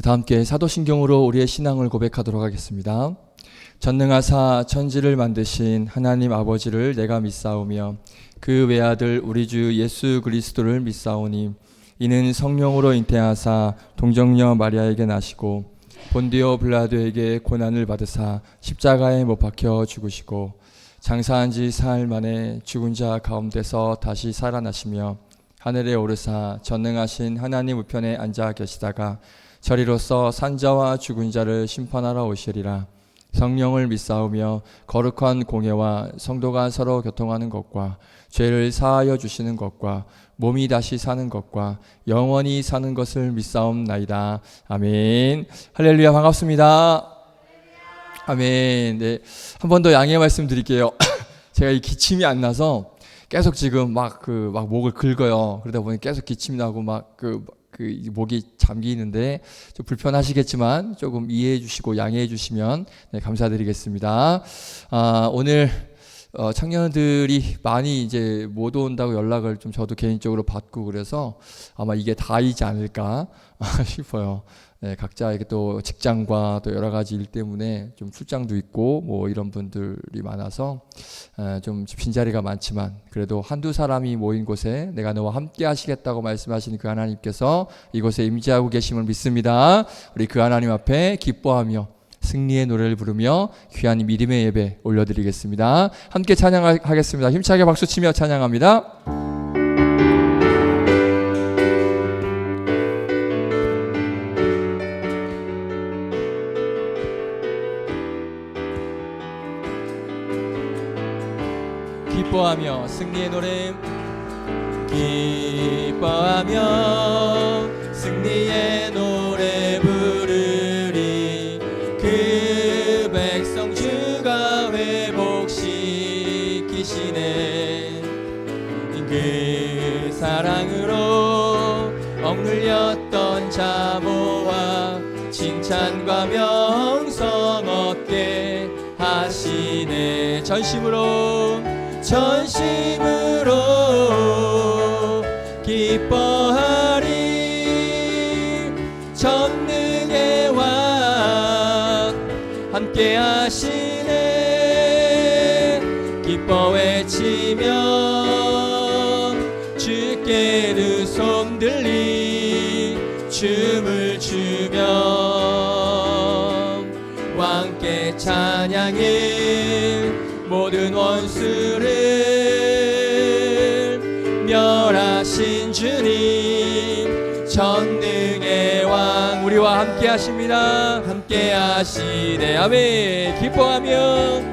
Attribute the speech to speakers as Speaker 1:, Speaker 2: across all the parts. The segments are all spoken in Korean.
Speaker 1: 다 함께 사도신경으로 우리의 신앙을 고백하도록 하겠습니다. 전능하사 천지를 만드신 하나님 아버지를 내가 믿사오며 그 외아들 우리 주 예수 그리스도를 믿사오니 이는 성령으로 잉태하사 동정녀 마리아에게 나시고 본디오 빌라도에게 고난을 받으사 십자가에 못 박혀 죽으시고 장사한 지 사흘 만에 죽은 자 가운데서 다시 살아나시며 하늘에 오르사 전능하신 하나님 우편에 앉아 계시다가 저리로서 산자와 죽은 자를 심판하러 오시리라. 성령을 믿사오며 거룩한 공예와 성도가 서로 교통하는 것과 죄를 사하여 주시는 것과 몸이 다시 사는 것과 영원히 사는 것을 믿사옵나이다. 아멘. 할렐루야. 반갑습니다. 아멘. 네, 한 번 더 양해 말씀드릴게요. 제가 이 기침이 안 나서 계속 지금 막 목을 긁어요. 그러다 보니 계속 기침 나고 목이 잠기는데 좀 불편하시겠지만 조금 이해해 주시고 양해해 주시면 감사드리겠습니다. 오늘 청년들이 많이 이제 못 온다고 연락을 좀 저도 개인적으로 받고 그래서 아마 이게 다이지 않을까 싶어요. 네, 각자에게 또 직장과 또 여러 가지 일 때문에 좀 출장도 있고 뭐 이런 분들이 많아서 좀 빈자리가 많지만 그래도 한두 사람이 모인 곳에 내가 너와 함께 하시겠다고 말씀하시는 그 하나님께서 이곳에 임재하고 계심을 믿습니다. 우리 그 하나님 앞에 기뻐하며 승리의 노래를 부르며 귀한 믿음의 예배 올려드리겠습니다. 함께 찬양하겠습니다. 힘차게 박수치며 찬양합니다. 기뻐하며 승리의 노래 기뻐하며 승리의 노래 부르리 그 백성 주가 회복시키시네 그 사랑으로 억눌렸던 자모와 칭찬과 명성 얻게 하시네 전심으로 기뻐하리 전능의 왕 함께 하시네 기뻐 외치며 주께 두 손 들리 춤을 추며 왕께 찬양해 모든 원수를 멸하신 주님 전능의 왕 우리와 함께 하십니다. 함께 하시네 아멘. 기뻐하며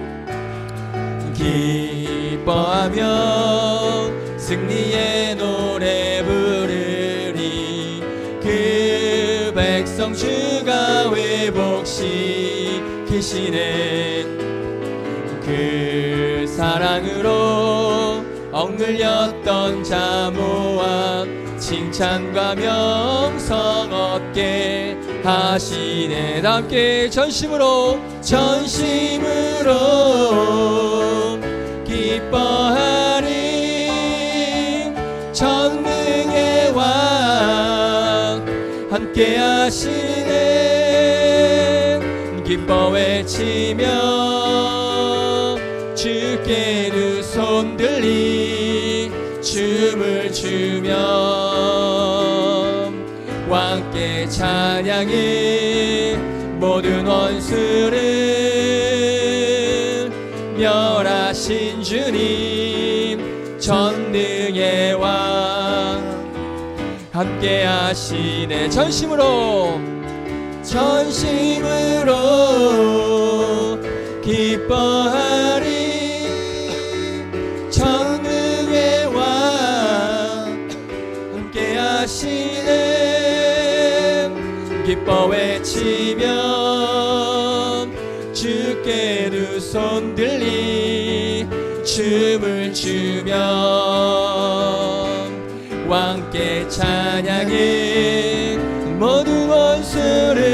Speaker 1: 승리의 노래 부르리 그 백성 주가 회복시키시네 그 사랑으로 억눌렸던 자모와 칭찬과 명성 얻게 하시네 함께 전심으로 기뻐하리 전능의 왕 함께 하시네 기뻐 외치며 주께 두 손 들리 춤을 추며 왕께 찬양해 모든 원수를 멸하신 주님 전능의 왕 함께 하시네 전심으로 기뻐하리 전능의 왕 함께 하시네 기뻐 외치며 주께 두 손 들리 춤을 추며 왕께 찬양해 모든 원수를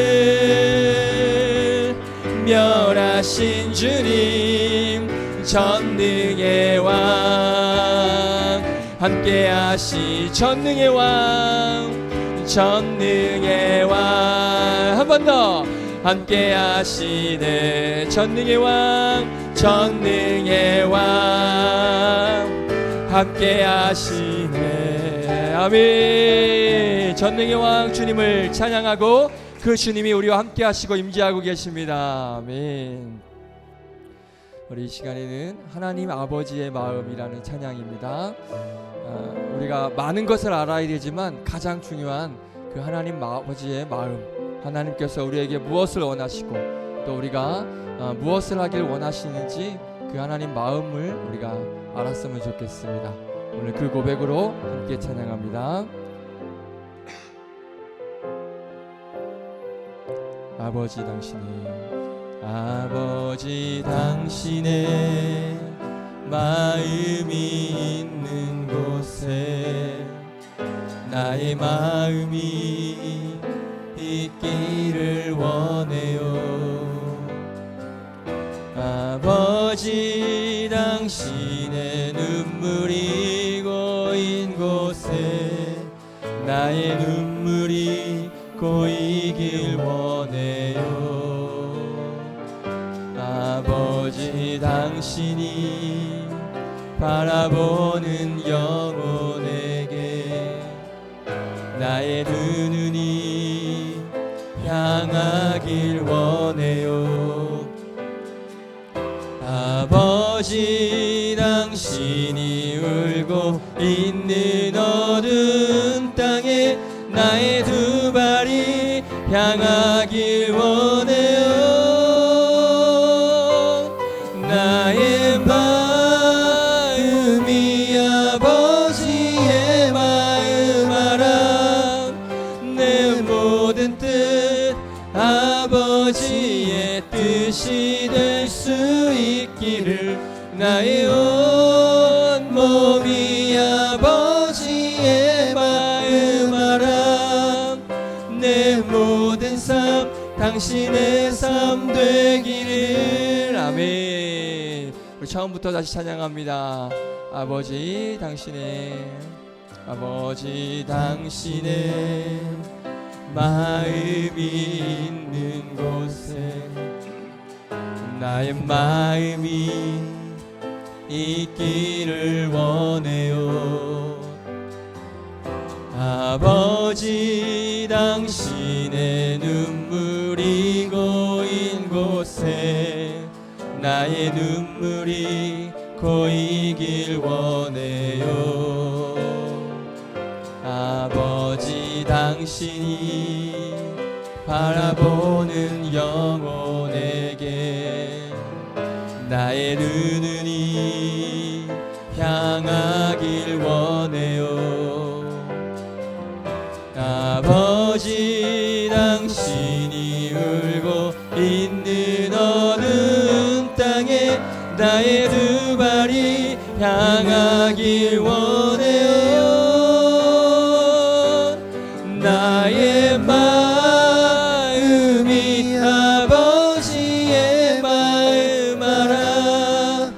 Speaker 1: 멸하신 주님 전능의 왕 함께 하시 전능의 왕 전능의 왕. 한 번 더 함께 하시네. 전능의 왕, 전능의 왕 함께 하시네. 아멘. 전능의 왕 주님을 찬양하고 그 주님이 우리와 함께 하시고 임재하고 계십니다. 아멘. 우리 이 시간에는 하나님 아버지의 마음이라는 찬양입니다. 우리가 많은 것을 알아야 되지만 가장 중요한 그 하나님 아버지의 마음, 하나님께서 우리에게 무엇을 원하시고 또 우리가 무엇을 하길 원하시는지 그 하나님 마음을 우리가 알았으면 좋겠습니다. 오늘 그 고백으로 함께 찬양합니다. 아버지 당신의 마음이 있는 곳에 나의 마음이 있기를 원해요. 아버지 당신의 눈물이 고인 곳에 나의 눈물이 고이길 원해요. 아버지 당신이 바라보는 영혼에게 나의 두 눈이 향하길 원해요. 아버지 당신이 울고 있는 어두운 땅에 나의 두 발이 향하길 원해요. 나의 마음이 아버지의 마음 알아. 내 모든 뜻 아버지의 뜻이 될 수 있기를 나의 온 몸이 아버지의 마음 알아. 내 모든 삶 당신의 삶 되기를. 아멘. 우리 처음부터 다시 찬양합니다. 아버지 당신의 마음이 있는 곳에 나의 마음이 있기를 원해요. 아버지 당신의 눈물이 고인 곳에 나의 눈물이 고이길 원해요. 아버지 당신이 바라보는 영혼에게 나의 눈이 향하길 원해요. 아버지 당신이 울고 있는 어두운 땅에 나의 두 발이 향하길 원해요. 나의 마음이 아버지의 마음 알아.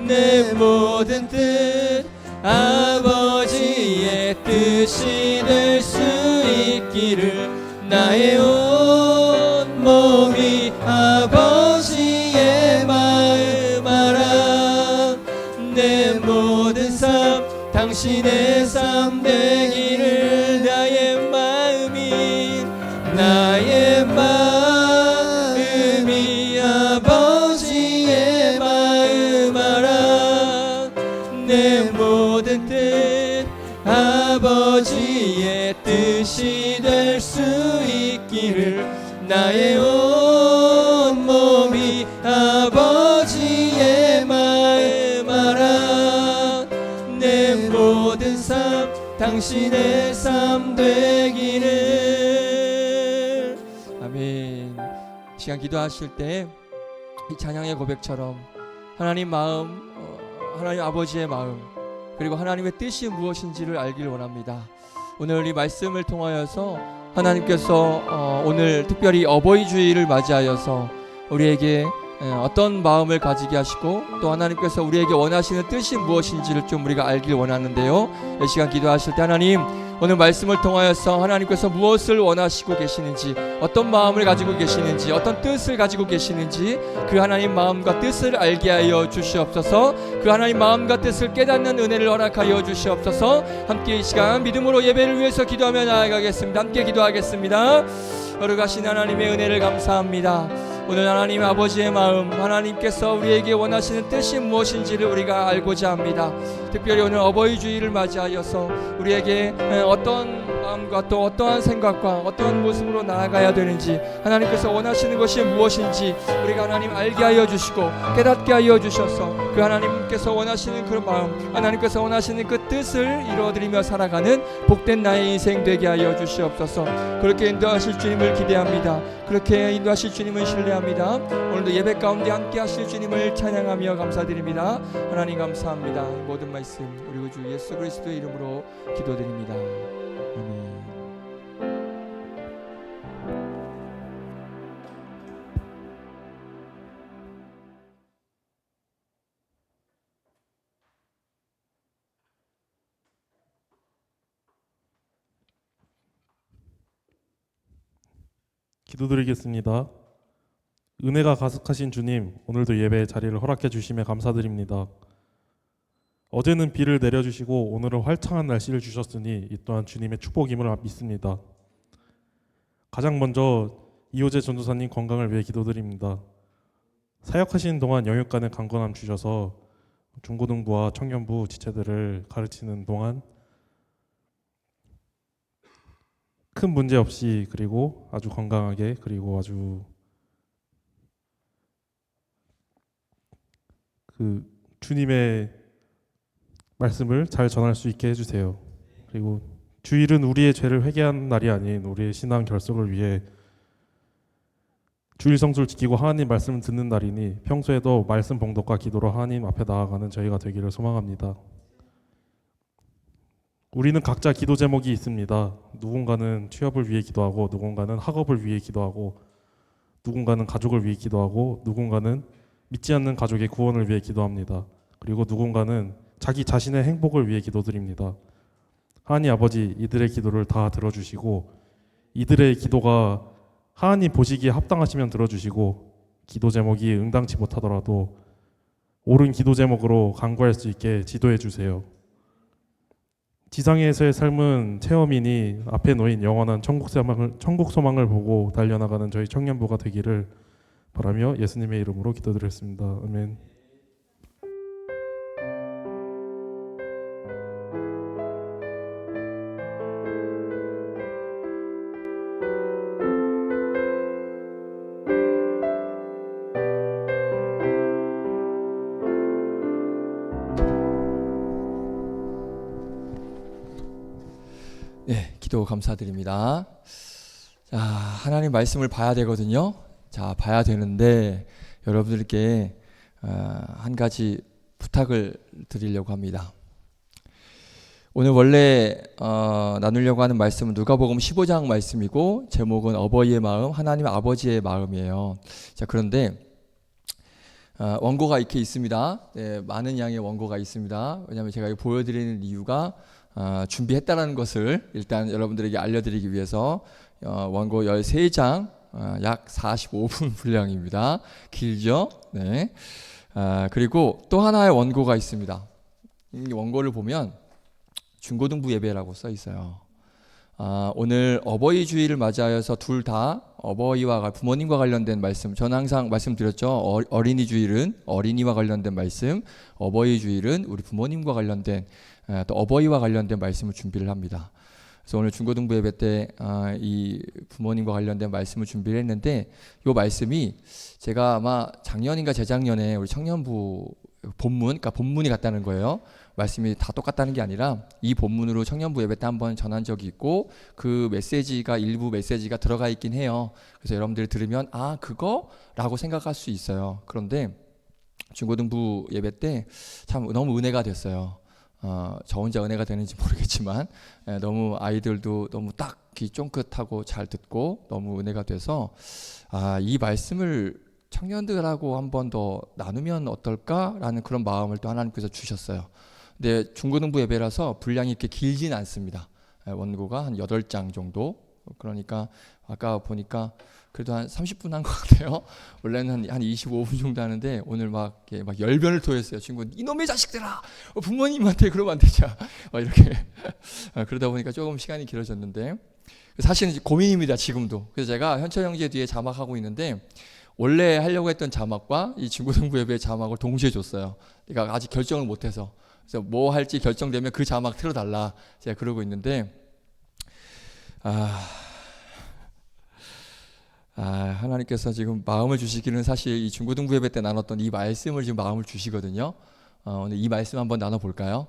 Speaker 1: 내 모든 뜻 아버지의 뜻이 될 수 있기를 나의 온 몸이 아버지의 마음 알아. 내 모든 삶 당신의 삶 되기를. 나의 마음이 아버지의 마음 알아. 내 모든 뜻 아버지의 뜻이 될 수 있기를. 나의 온 몸이 아버지의 마음 알아. 내 모든 삶 당신의 삶 되기를. 아멘. 시간 기도하실 때 이 찬양의 고백처럼 하나님 마음, 하나님 아버지의 마음, 그리고 하나님의 뜻이 무엇인지를 알길 원합니다. 오늘 이 말씀을 통하여서 하나님께서 오늘 특별히 어버이 주일을 맞이하여서 우리에게 어떤 마음을 가지게 하시고 또 하나님께서 우리에게 원하시는 뜻이 무엇인지를 좀 우리가 알길 원하는데요. 이 시간 기도하실 때 하나님, 오늘 말씀을 통하여서 하나님께서 무엇을 원하시고 계시는지, 어떤 마음을 가지고 계시는지, 어떤 뜻을 가지고 계시는지 그 하나님 마음과 뜻을 알게 하여 주시옵소서. 그 하나님 마음과 뜻을 깨닫는 은혜를 허락하여 주시옵소서. 함께 이 시간 믿음으로 예배를 위해서 기도하며 나아가겠습니다. 함께 기도하겠습니다. 거룩하신 하나님의 은혜를 감사합니다. 오늘 하나님 아버지의 마음, 하나님께서 우리에게 원하시는 뜻이 무엇인지를 우리가 알고자 합니다. 특별히 오늘 어버이 주일을 맞이하여서 우리에게 어떤 마음과 또 어떠한 생각과 어떤 모습으로 나아가야 되는지, 하나님께서 원하시는 것이 무엇인지 우리가 하나님 알게 하여 주시고 깨닫게 하여 주셔서 그 하나님께서 원하시는 그 마음, 하나님께서 원하시는 그 뜻을 이루어드리며 살아가는 복된 나의 인생 되게 하여 주시옵소서. 그렇게 인도하실 주님을 기대합니다. 그렇게 인도하실 주님을 신뢰합니다. 오늘도 예배 가운데 함께 하실 주님을 찬양하며 감사드립니다. 하나님 감사합니다. 모든 말씀 우리 주 예수 그리스도의 이름으로 기도드립니다. 아멘.
Speaker 2: 기도드리겠습니다. 은혜가 가득하신 주님, 오늘도 예배의 자리를 허락해 주심에 감사드립니다. 어제는 비를 내려주시고 오늘은 활창한 날씨를 주셨으니 이 또한 주님의 축복임을 믿습니다. 가장 먼저 이호재 전도사님 건강을 위해 기도드립니다. 사역하시는 동안 영육간의 강건함 주셔서 중고등부와 청년부 지체들을 가르치는 동안 큰 문제 없이, 그리고 아주 건강하게, 그리고 아주 그 주님의 말씀을 잘 전할 수 있게 해주세요. 그리고 주일은 우리의 죄를 회개하는 날이 아닌 우리의 신앙 결속을 위해 주일 성수를 지키고 하나님 말씀을 듣는 날이니 평소에도 말씀 봉독과 기도로 하나님 앞에 나아가는 저희가 되기를 소망합니다. 우리는 각자 기도 제목이 있습니다. 누군가는 취업을 위해 기도하고, 누군가는 학업을 위해 기도하고, 누군가는 가족을 위해 기도하고, 누군가는 믿지 않는 가족의 구원을 위해 기도합니다. 그리고 누군가는 자기 자신의 행복을 위해 기도드립니다. 하나님 아버지, 이들의 기도를 다 들어주시고 이들의 기도가 하나님 보시기에 합당하시면 들어주시고, 기도 제목이 응당치 못하더라도 옳은 기도 제목으로 간구할 수 있게 지도해 주세요. 지상에서의 삶은 체험이니 앞에 놓인 영원한 천국 소망을 보고 달려나가는 저희 청년부가 되기를 바라며 예수님의 이름으로 기도드렸습니다. 아멘.
Speaker 1: 네, 기도 감사드립니다. 자, 하나님 말씀을 봐야 되거든요. 자, 봐야 되는데 여러분들께 한 가지 부탁을 드리려고 합니다. 오늘 원래 나누려고 하는 말씀은 누가복음 15장 말씀이고 제목은 어버이의 마음, 하나님 아버지의 마음이에요. 자, 그런데 원고가 이렇게 있습니다. 네, 많은 양의 원고가 있습니다. 왜냐하면 제가 이거 보여드리는 이유가 준비했다는 것을 일단 여러분들에게 알려드리기 위해서 원고 13장 약 45분 분량입니다. 길죠? 네. 그리고 또 하나의 원고가 있습니다. 이 원고를 보면 중고등부 예배라고 써 있어요. 오늘 어버이 주일을 맞이하여서 둘 다 어버이와 부모님과 관련된 말씀, 저는 항상 말씀드렸죠. 어린이 주일은 어린이와 관련된 말씀, 어버이 주일은 우리 부모님과 관련된 또 어버이와 관련된 말씀을 준비를 합니다. 그래서 오늘 중고등부 예배 때 이 부모님과 관련된 말씀을 준비를 했는데, 이 말씀이 제가 아마 작년인가 재작년에 우리 청년부 본문, 그러니까 본문이 같다는 거예요. 말씀이 다 똑같다는 게 아니라 이 본문으로 청년부 예배 때 한번 전한 적이 있고 그 메시지가 일부 메시지가 들어가 있긴 해요. 그래서 여러분들이 들으면 그거라고 생각할 수 있어요. 그런데 중고등부 예배 때 참 너무 은혜가 됐어요. 저 혼자 은혜가 되는지 모르겠지만 너무 아이들도 너무 딱 귀 쫑긋하고 잘 듣고 너무 은혜가 돼서 이 말씀을 청년들하고 한 번 더 나누면 어떨까라는 그런 마음을 또 하나님께서 주셨어요. 근데 중고등부 예배라서 분량이 이렇게 길진 않습니다. 원고가 한 8장 정도. 그러니까 아까 보니까 그래도 한 30분 한 것 같아요. 원래는 한 25분 정도 하는데 오늘 막 열변을 토했어요. 친구, 이놈의 자식들아, 부모님한테 그러면 안 되죠. 막 이렇게 그러다 보니까 조금 시간이 길어졌는데 사실은 고민입니다. 지금도. 그래서 제가 현철 형제 뒤에 자막하고 있는데 원래 하려고 했던 자막과 이 중고등부 예배 자막을 동시에 줬어요. 그러니까 아직 결정을 못해서. 그래서 뭐 할지 결정되면 그 자막 틀어달라 제가 그러고 있는데 하나님께서 지금 마음을 주시기는 사실 이 중고등부 예배 때 나눴던 이 말씀을 지금 마음을 주시거든요. 오늘 이 말씀 한번 나눠볼까요?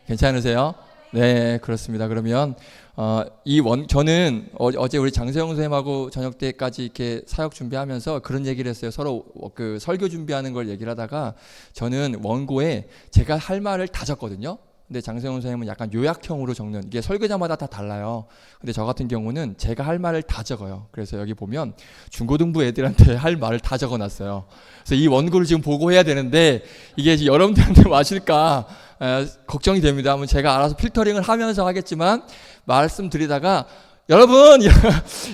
Speaker 1: 괜찮으세요? 네, 그렇습니다. 그러면 저는 어제 우리 장세영 선생님하고 저녁 때까지 이렇게 사역 준비하면서 그런 얘기를 했어요. 서로 그 설교 준비하는 걸 얘기를 하다가 저는 원고에 제가 할 말을 다 적거든요. 근데 장세영 선생님은 약간 요약형으로 적는, 이게 설교자마다 다 달라요. 근데 저 같은 경우는 제가 할 말을 다 적어요. 그래서 여기 보면 중고등부 애들한테 할 말을 다 적어놨어요. 그래서 이 원고를 지금 보고해야 되는데 이게 여러분들한테 와실까 걱정이 됩니다. 하면 제가 알아서 필터링을 하면서 하겠지만 말씀드리다가 여러분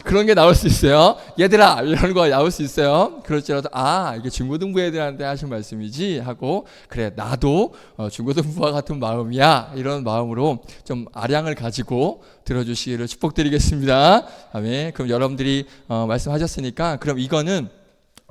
Speaker 1: 그런 게 나올 수 있어요. 얘들아 이런 거 나올 수 있어요. 그럴지라도 이게 중고등부 애들한테 하신 말씀이지 하고, 그래 나도 중고등부와 같은 마음이야, 이런 마음으로 좀 아량을 가지고 들어주시기를 축복드리겠습니다. 아멘. 그럼 여러분들이 말씀하셨으니까 그럼 이거는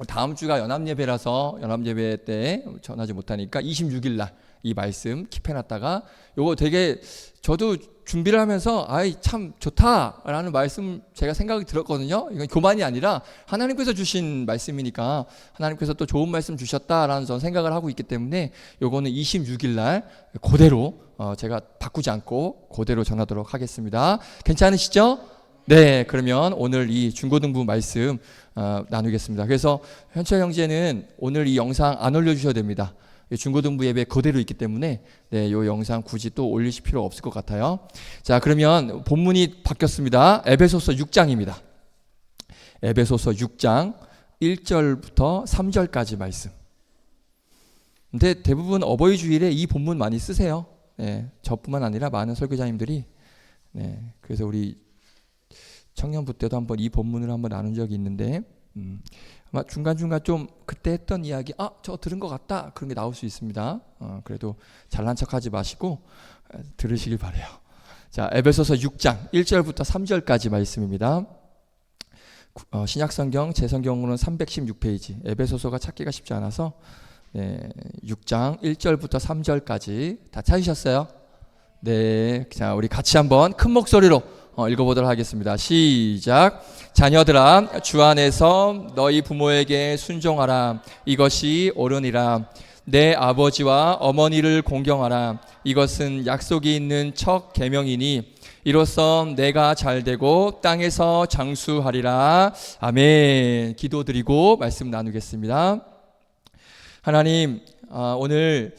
Speaker 1: 다음 주가 연합예배라서 연합예배 때 전하지 못하니까 26일 날 이 말씀 킵해놨다가 요거 되게 저도 준비를 하면서 참 좋다라는 말씀 제가 생각이 들었거든요. 이건 교만이 아니라 하나님께서 주신 말씀이니까 하나님께서 또 좋은 말씀 주셨다라는 전 생각을 하고 있기 때문에 요거는 26일 날 그대로 제가 바꾸지 않고 그대로 전하도록 하겠습니다. 괜찮으시죠? 네, 그러면 오늘 이 중고등부 말씀 나누겠습니다. 그래서 현철 형제는 오늘 이 영상 안 올려주셔도 됩니다. 중고등부 예배 그대로 있기 때문에 이 영상 굳이 또 올리실 필요 없을 것 같아요. 자, 그러면 본문이 바뀌었습니다. 에베소서 6장입니다. 에베소서 6장 1절부터 3절까지 말씀. 근데 대부분 어버이 주일에 이 본문 많이 쓰세요. 저뿐만 아니라 많은 설교자님들이. 그래서 우리 청년부 때도 한번 이 본문을 한번 나눈 적이 있는데 아마 중간중간 좀 그때 했던 이야기 저 들은 것 같다 그런 게 나올 수 있습니다. 그래도 잘난 척하지 마시고 들으시길 바래요. 자, 에베소서 6장 1절부터 3절까지 말씀입니다. 신약성경 제 성경으로는 316페이지. 에베소서가 찾기가 쉽지 않아서 6장 1절부터 3절까지 다 찾으셨어요? 네, 자 우리 같이 한번 큰 목소리로 읽어보도록 하겠습니다. 시작. 자녀들아, 주 안에서 너희 부모에게 순종하라. 이것이 옳으니라. 내 아버지와 어머니를 공경하라. 이것은 약속이 있는 첫 계명이니 이로써 내가 잘되고 땅에서 장수하리라. 아멘. 기도드리고 말씀 나누겠습니다. 하나님, 오늘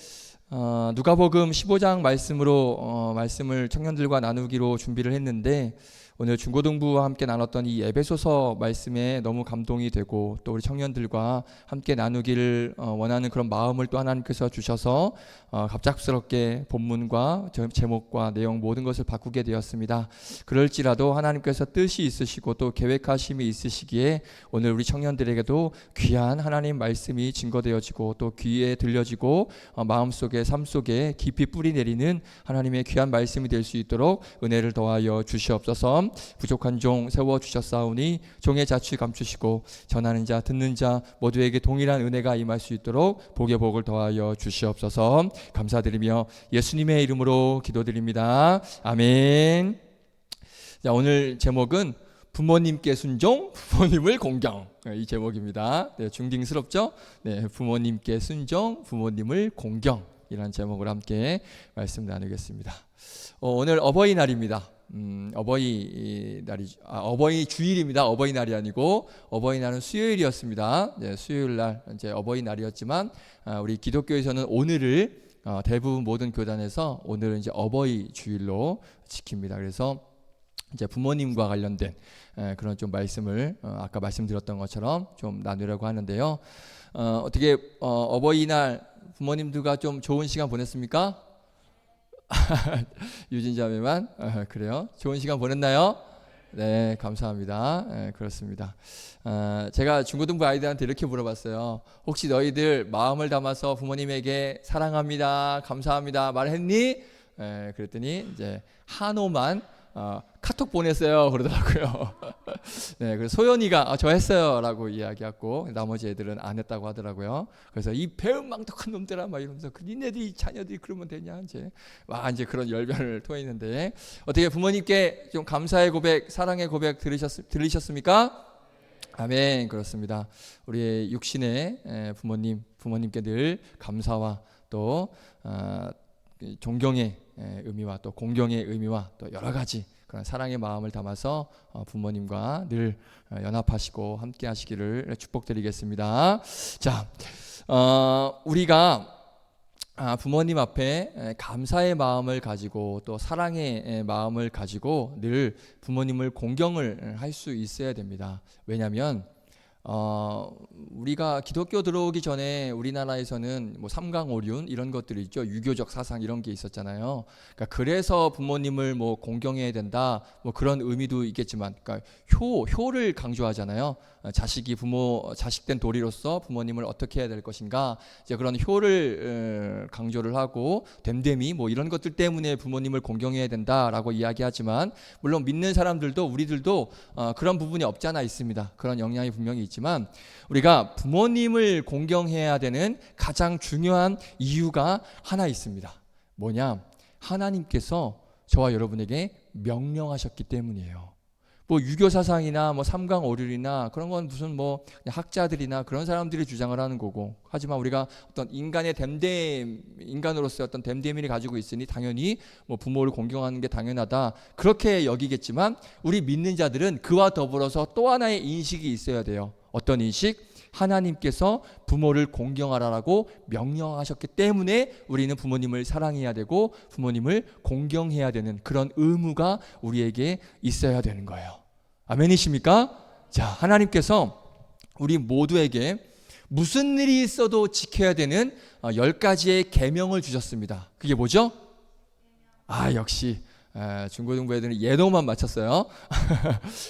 Speaker 1: 누가복음 15장 말씀으로 말씀을 청년들과 나누기로 준비를 했는데 오늘 중고등부와 함께 나눴던 이 에베소서 말씀에 너무 감동이 되고 또 우리 청년들과 함께 나누기를 원하는 그런 마음을 또 하나님께서 주셔서 갑작스럽게 본문과 제목과 내용 모든 것을 바꾸게 되었습니다. 그럴지라도 하나님께서 뜻이 있으시고 또 계획하심이 있으시기에 오늘 우리 청년들에게도 귀한 하나님 말씀이 증거되어지고 또 귀에 들려지고 마음속에 삶 속에 깊이 뿌리 내리는 하나님의 귀한 말씀이 될 수 있도록 은혜를 더하여 주시옵소서. 부족한 종 세워주셨사오니 종의 자취 감추시고 전하는 자 듣는 자 모두에게 동일한 은혜가 임할 수 있도록 복의 복을 더하여 주시옵소서. 감사드리며 예수님의 이름으로 기도드립니다. 아멘. 자, 오늘 제목은 부모님께 순종, 부모님을 공경. 이 제목입니다. 중딩스럽죠? 부모님께 순종, 부모님을 공경. 이런 제목으로 함께 말씀 나누겠습니다. 오늘 어버이날입니다. 어버이 주일입니다. 어버이날이 아니고 어버이날은 수요일이었습니다. 수요일날 이제 어버이날이었지만 우리 기독교에서는 오늘을 대부분 모든 교단에서 오늘은 이제 어버이 주일로 지킵니다. 그래서 이제 부모님과 관련된 그런 좀 말씀을 아까 말씀드렸던 것처럼 좀 나누려고 하는데요. 어떻게 어버이날 부모님들과 좀 좋은 시간 보냈습니까? 유진자매만 그래요? 좋은 시간 보냈나요? 네, 감사합니다. 그렇습니다. 제가 중고등부 아이들한테 이렇게 물어봤어요. 혹시 너희들 마음을 담아서 부모님에게 사랑합니다, 감사합니다 말했니? 그랬더니 이제 한호만 카톡 보냈어요 그러더라고요. 네, 그래서 소연이가 저 했어요라고 이야기하고 나머지 애들은 안 했다고 하더라고요. 그래서 이 배은망덕한 놈들아 막 이러면서 니네들이 자녀들이 그러면 되냐 이제 그런 열변을 토했는데 어떻게 부모님께 좀 감사의 고백, 사랑의 고백 들으셨습니까? 아멘. 그렇습니다. 우리의 육신의 부모님께 늘 감사와 또 존경의 의미와 또 공경의 의미와 또 여러 가지 그런 사랑의 마음을 담아서 부모님과 늘 연합하시고 함께 하시기를 축복드리겠습니다. 자, 우리가 부모님 앞에 감사의 마음을 가지고 또 사랑의 마음을 가지고 늘 부모님을 공경을 할 수 있어야 됩니다. 왜냐하면 우리가 기독교 들어오기 전에 우리나라에서는 뭐 삼강오륜 이런 것들이 있죠. 유교적 사상 이런 게 있었잖아요. 그러니까 그래서 부모님을 뭐 공경해야 된다 뭐 그런 의미도 있겠지만, 그러니까 효를 강조하잖아요. 자식된 도리로서 부모님을 어떻게 해야 될 것인가, 이제 그런 효를 강조를 하고 됨됨이 뭐 이런 것들 때문에 부모님을 공경해야 된다라고 이야기하지만, 물론 믿는 사람들도 우리들도 그런 부분이 없지 않아 있습니다. 그런 영향이 분명히 있지만 우리가 부모님을 공경해야 되는 가장 중요한 이유가 하나 있습니다. 뭐냐? 하나님께서 저와 여러분에게 명령하셨기 때문이에요. 뭐 유교 사상이나 뭐 삼강오륜이나 그런 건 무슨 뭐 학자들이나 그런 사람들이 주장을 하는 거고, 하지만 우리가 어떤 인간으로서의 어떤 됨됨이를 가지고 있으니 당연히 뭐 부모를 공경하는 게 당연하다 그렇게 여기겠지만, 우리 믿는 자들은 그와 더불어서 또 하나의 인식이 있어야 돼요. 어떤 인식? 하나님께서 부모를 공경하라라고 명령하셨기 때문에 우리는 부모님을 사랑해야 되고 부모님을 공경해야 되는 그런 의무가 우리에게 있어야 되는 거예요. 아멘이십니까? 자, 하나님께서 우리 모두에게 무슨 일이 있어도 지켜야 되는 10가지의 계명을 주셨습니다. 그게 뭐죠? 역시 중고등부 애들은 예노만 맞췄어요.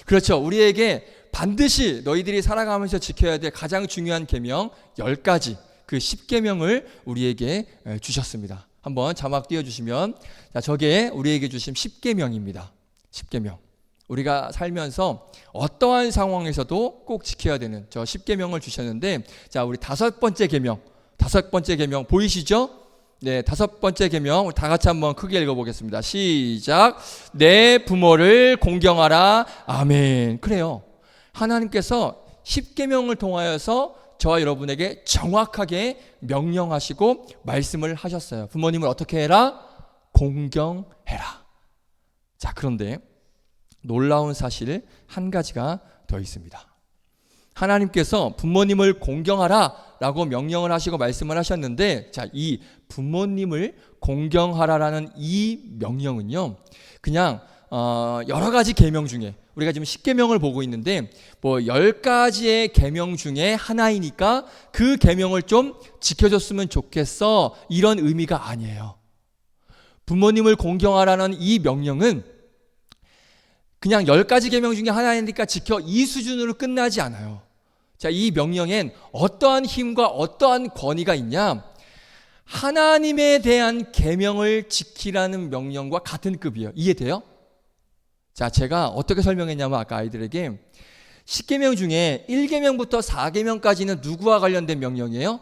Speaker 1: 그렇죠. 우리에게 반드시 너희들이 살아가면서 지켜야 될 가장 중요한 계명 10가지, 그 10계명을 우리에게 주셨습니다. 한번 자막 띄워주시면, 자, 저게 우리에게 주신 10계명입니다. 10계명. 우리가 살면서 어떠한 상황에서도 꼭 지켜야 되는 저 10계명을 주셨는데, 자, 우리 5번째 계명 보이시죠? 네, 5번째 계명 다 같이 한번 크게 읽어보겠습니다. 시작. 내 부모를 공경하라. 아멘. 그래요. 하나님께서 10계명을 통하여서 저와 여러분에게 정확하게 명령하시고 말씀을 하셨어요. 부모님을 어떻게 해라? 공경해라. 자, 그런데 놀라운 사실 한 가지가 더 있습니다. 하나님께서 부모님을 공경하라 라고 명령을 하시고 말씀을 하셨는데, 자, 이 부모님을 공경하라라는 이 명령은요, 그냥 여러 가지 계명 중에 우리가 지금 10계명을 보고 있는데 뭐 10가지의 계명 중에 하나이니까 그 계명을 좀 지켜줬으면 좋겠어 이런 의미가 아니에요. 부모님을 공경하라는 이 명령은 그냥 10가지 계명 중에 하나이니까 지켜 이 수준으로 끝나지 않아요. 자, 이 명령엔 어떠한 힘과 어떠한 권위가 있냐? 하나님에 대한 계명을 지키라는 명령과 같은 급이에요. 이해돼요? 자, 제가 어떻게 설명했냐면 아까 아이들에게 10계명 중에 1계명부터 4계명까지는 누구와 관련된 명령이에요?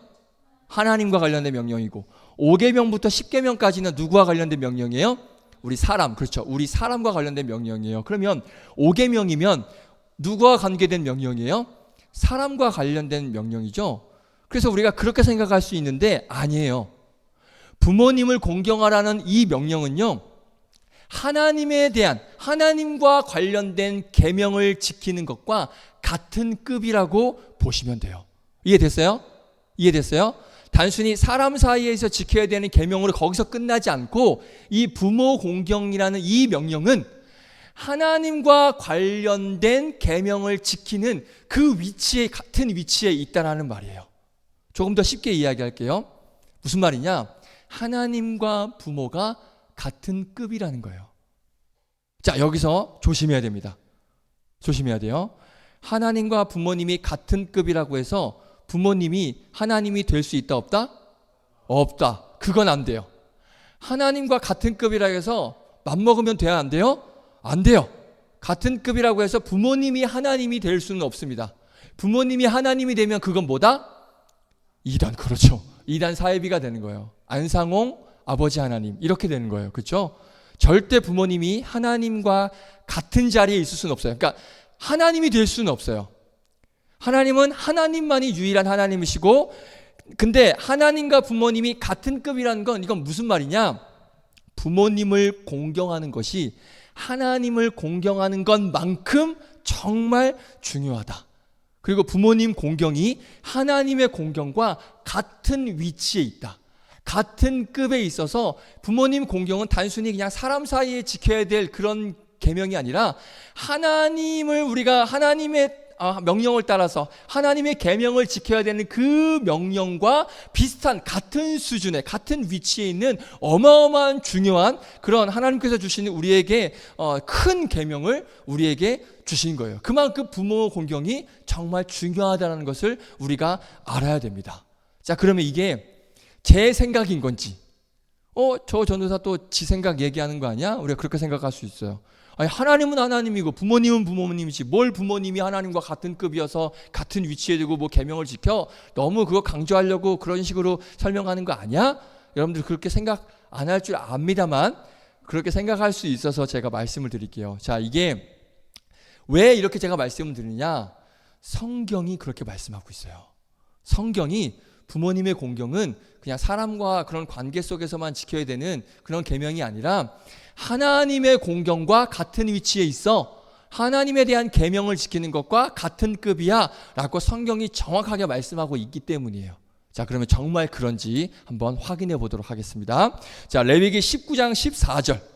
Speaker 1: 하나님과 관련된 명령이고, 5계명부터 10계명까지는 누구와 관련된 명령이에요? 우리 사람, 그렇죠. 우리 사람과 관련된 명령이에요. 그러면 5계명이면 누구와 관계된 명령이에요? 사람과 관련된 명령이죠. 그래서 우리가 그렇게 생각할 수 있는데 아니에요. 부모님을 공경하라는 이 명령은요, 하나님에 대한, 하나님과 관련된 계명을 지키는 것과 같은 급이라고 보시면 돼요. 이해됐어요? 단순히 사람 사이에서 지켜야 되는 계명으로 거기서 끝나지 않고, 이 부모 공경이라는 이 명령은 하나님과 관련된 계명을 지키는 그 위치에, 같은 위치에 있다라는 말이에요. 조금 더 쉽게 이야기할게요. 무슨 말이냐? 하나님과 부모가 같은 급이라는 거예요. 자, 여기서 조심해야 됩니다. 조심해야 돼요. 하나님과 부모님이 같은 급이라고 해서 부모님이 하나님이 될 수 있다 없다? 없다. 그건 안 돼요. 하나님과 같은 급이라고 해서 맘먹으면 돼야 안 돼요? 안 돼요. 같은 급이라고 해서 부모님이 하나님이 될 수는 없습니다. 부모님이 하나님이 되면 그건 뭐다? 이단, 그렇죠. 이단 사이비가 되는 거예요. 안상홍 아버지 하나님 이렇게 되는 거예요. 그렇죠? 절대 부모님이 하나님과 같은 자리에 있을 수는 없어요. 그러니까 하나님이 될 수는 없어요. 하나님은 하나님만이 유일한 하나님이시고, 근데 하나님과 부모님이 같은 급이라는 건 이건 무슨 말이냐? 부모님을 공경하는 것이 하나님을 공경하는 것만큼 정말 중요하다. 그리고 부모님 공경이 하나님의 공경과 같은 위치에 있다. 같은 급에 있어서 부모님 공경은 단순히 그냥 사람 사이에 지켜야 될 그런 계명이 아니라 하나님을 우리가 하나님의 명령을 따라서 하나님의 계명을 지켜야 되는 그 명령과 비슷한 같은 수준의 같은 위치에 있는 어마어마한 중요한 그런 하나님께서 주시는 우리에게 큰 계명을 우리에게 주신 거예요. 그만큼 부모 공경이 정말 중요하다는 것을 우리가 알아야 됩니다. 자, 그러면 이게 제 생각인 건지 저 전도사 또 지 생각 얘기하는 거 아니야? 우리가 그렇게 생각할 수 있어요. 아니, 하나님은 하나님이고 부모님은 부모님이지 뭘 부모님이 하나님과 같은 급이어서 같은 위치에 두고 뭐 계명을 지켜? 너무 그거 강조하려고 그런 식으로 설명하는 거 아니야? 여러분들 그렇게 생각 안 할 줄 압니다만 그렇게 생각할 수 있어서 제가 말씀을 드릴게요. 자, 이게 왜 이렇게 제가 말씀을 드리냐? 성경이 그렇게 말씀하고 있어요. 성경이 부모님의 공경은 그냥 사람과 그런 관계 속에서만 지켜야 되는 그런 계명이 아니라 하나님의 공경과 같은 위치에 있어 하나님에 대한 계명을 지키는 것과 같은 급이야 라고 성경이 정확하게 말씀하고 있기 때문이에요. 자, 그러면 정말 그런지 한번 확인해 보도록 하겠습니다. 자, 레위기 19장 14절.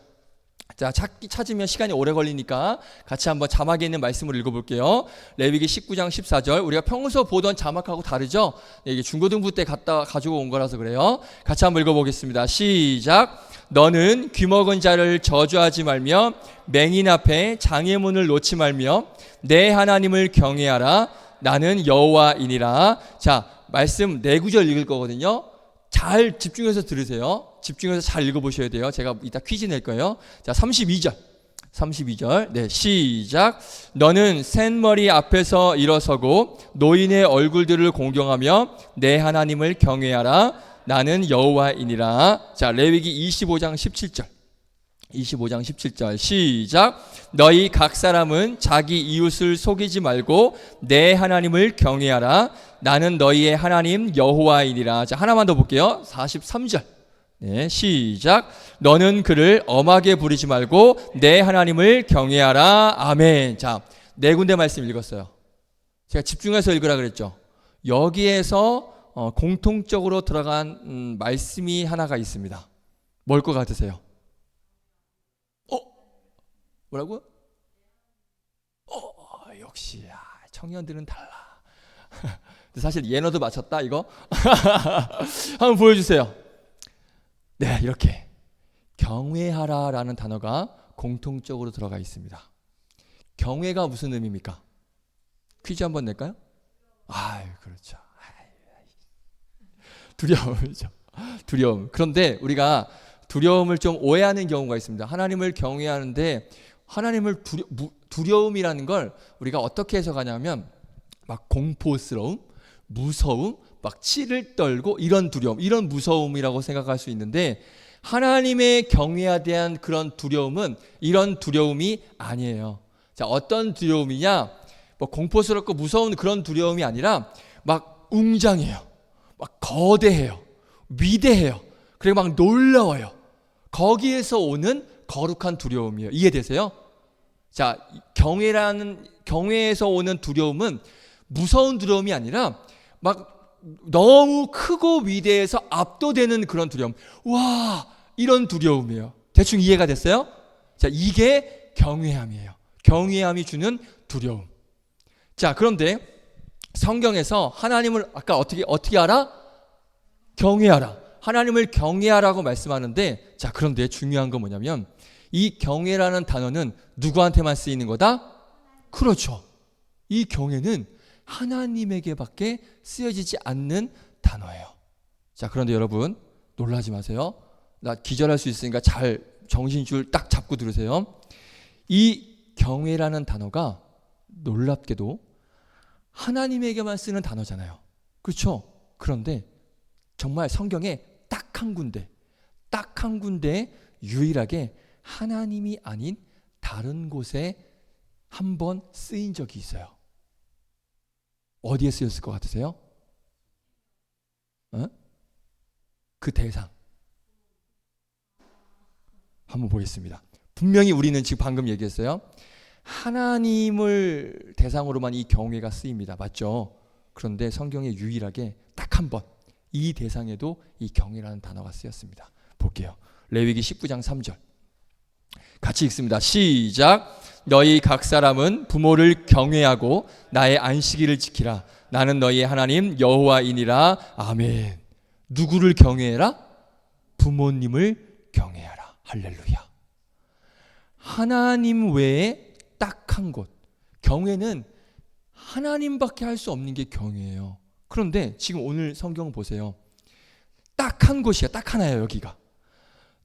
Speaker 1: 자, 찾으면 시간이 오래 걸리니까 같이 한번 자막에 있는 말씀을 읽어볼게요. 레위기 19장 14절. 우리가 평소 보던 자막하고 다르죠? 이게 중고등부 때 가지고 온 거라서 그래요. 같이 한번 읽어보겠습니다. 시작. 너는 귀먹은 자를 저주하지 말며 맹인 앞에 장애문을 놓지 말며 내 하나님을 경외하라. 나는 여호와이니라. 자, 말씀 네 구절 읽을 거거든요. 잘 집중해서 들으세요. 집중해서 잘 읽어보셔야 돼요. 제가 이따 퀴즈 낼 거예요. 자, 32절. 네, 시작. 너는 샌머리 앞에서 일어서고 노인의 얼굴들을 공경하며 내 하나님을 경외하라. 나는 여호와이니라. 자, 레위기 25장 17절. 시작. 너희 각 사람은 자기 이웃을 속이지 말고 내 하나님을 경외하라. 나는 너희의 하나님 여호와이니라. 자, 하나만 더 볼게요. 43절. 네, 시작. 너는 그를 엄하게 부르지 말고 내 하나님을 경외하라. 아멘. 자, 네 군데 말씀 읽었어요. 제가 집중해서 읽으라 그랬죠. 여기에서 공통적으로 들어간 말씀이 하나가 있습니다. 뭘 것 같으세요? 뭐라고? 역시 청년들은 달라. 사실 예너도 맞췄다 이거. 한번 보여주세요. 네, 이렇게 경외하라라는 단어가 공통적으로 들어가 있습니다. 경외가 무슨 의미입니까? 퀴즈 한번 낼까요? 그렇죠. 두려움이죠. 두려움. 그런데 우리가 두려움을 좀 오해하는 경우가 있습니다. 하나님을 경외하는데 하나님을 두려움이라는 걸 우리가 어떻게 해석하냐면 막 공포스러움, 무서움, 막 치를 떨고 이런 두려움, 이런 무서움이라고 생각할 수 있는데 하나님의 경외에 대한 그런 두려움은 이런 두려움이 아니에요. 자, 어떤 두려움이냐? 뭐 공포스럽고 무서운 그런 두려움이 아니라 막 웅장해요. 막 거대해요. 위대해요. 그리고 막 놀라워요. 거기에서 오는 거룩한 두려움이에요. 이해되세요? 자, 경외에서 오는 두려움은 무서운 두려움이 아니라 막 너무 크고 위대해서 압도되는 그런 두려움. 와, 이런 두려움이에요. 대충 이해가 됐어요? 자, 이게 경외함이에요. 경외함이 주는 두려움. 자, 그런데 성경에서 하나님을 아까 어떻게 하라? 경외하라. 하나님을 경외하라고 말씀하는데, 자, 그런데 중요한 건 뭐냐면 이 경외라는 단어는 누구한테만 쓰이는 거다? 그렇죠. 이 경외는 하나님에게밖에 쓰여지지 않는 단어예요. 자, 그런데 여러분 놀라지 마세요. 나 기절할 수 있으니까 잘 정신줄 딱 잡고 들으세요. 이 경외라는 단어가 놀랍게도 하나님에게만 쓰는 단어잖아요. 그렇죠? 그런데 정말 성경에 딱 한 군데 유일하게 하나님이 아닌 다른 곳에 한 번 쓰인 적이 있어요. 어디에 쓰였을 것 같으세요? 그 대상 한번 보겠습니다. 분명히 우리는 지금 방금 얘기했어요. 하나님을 대상으로만 이 경외가 쓰입니다. 맞죠? 그런데 성경에 유일하게 딱 한 번 이 대상에도 이 경외라는 단어가 쓰였습니다. 볼게요. 레위기 19장 3절 같이 읽습니다. 시작. 너희 각 사람은 부모를 경외하고 나의 안식일을 지키라. 나는 너희의 하나님 여호와이니라. 아멘. 누구를 경외해라? 부모님을 경외하라. 할렐루야. 하나님 외에 딱 한 곳. 경외는 하나님밖에 할 수 없는 게 경외예요. 그런데 지금 오늘 성경 보세요. 딱 한 곳이야. 딱 하나예요. 여기가.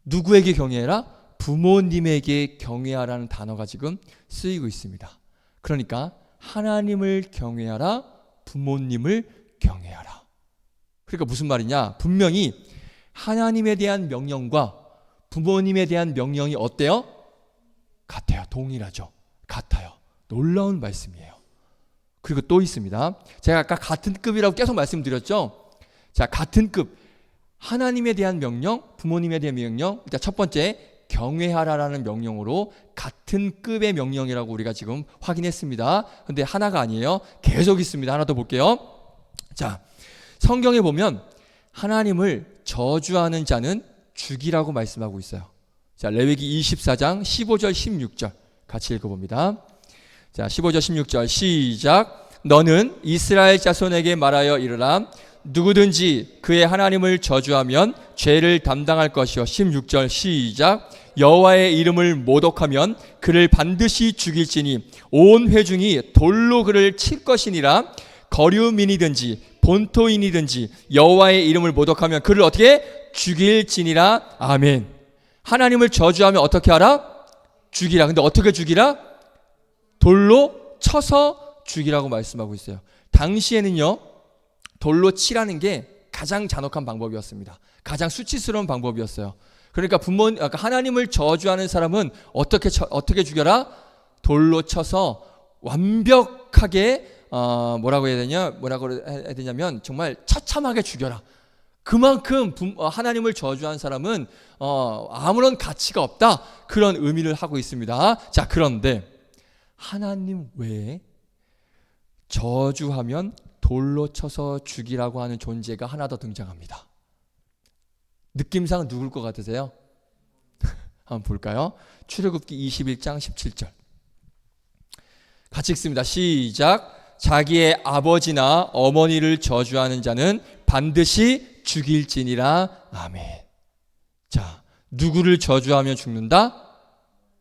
Speaker 1: 누구에게 경외해라? 부모님에게 경외하라는 단어가 지금 쓰이고 있습니다. 그러니까 하나님을 경외하라, 부모님을 경외하라. 그러니까 무슨 말이냐? 분명히 하나님에 대한 명령과 부모님에 대한 명령이 어때요? 같아요. 동일하죠. 같아요. 놀라운 말씀이에요. 그리고 또 있습니다. 제가 아까 같은 급이라고 계속 말씀드렸죠. 자, 같은 급. 하나님에 대한 명령, 부모님에 대한 명령. 일단 첫 번째 경외하라라는 명령으로 같은 급의 명령이라고 우리가 지금 확인했습니다. 근데 하나가 아니에요. 계속 있습니다. 하나 더 볼게요. 자, 성경에 보면 하나님을 저주하는 자는 죽이라고 말씀하고 있어요. 자, 레위기 24장 15절 16절 같이 읽어봅니다. 자, 15절 16절 시작. 너는 이스라엘 자손에게 말하여 이르라. 누구든지 그의 하나님을 저주하면 죄를 담당할 것이요. 16절 시작. 여호와의 이름을 모독하면 그를 반드시 죽일지니 온 회중이 돌로 그를 칠 것이니라. 거류민이든지 본토인이든지 여호와의 이름을 모독하면 그를 어떻게 죽일지니라. 아멘. 하나님을 저주하면 어떻게 하라? 죽이라. 근데 어떻게 죽이라? 돌로 쳐서 죽이라고 말씀하고 있어요. 당시에는요, 돌로 치라는 게 가장 잔혹한 방법이었습니다. 가장 수치스러운 방법이었어요. 그러니까 하나님을 저주하는 사람은 어떻게 죽여라? 돌로 쳐서 완벽하게 뭐라고 해야 되냐면 정말 처참하게 죽여라. 그만큼 하나님을 저주한 사람은 아무런 가치가 없다. 그런 의미를 하고 있습니다. 자, 그런데 하나님 외에 저주하면 돌로 쳐서 죽이라고 하는 존재가 하나 더 등장합니다. 느낌상 누굴 것 같으세요? 한번 볼까요? 출애굽기 21장 17절 같이 읽습니다. 시작. 자기의 아버지나 어머니를 저주하는 자는 반드시 죽일지니라. 아멘. 자, 누구를 저주하면 죽는다?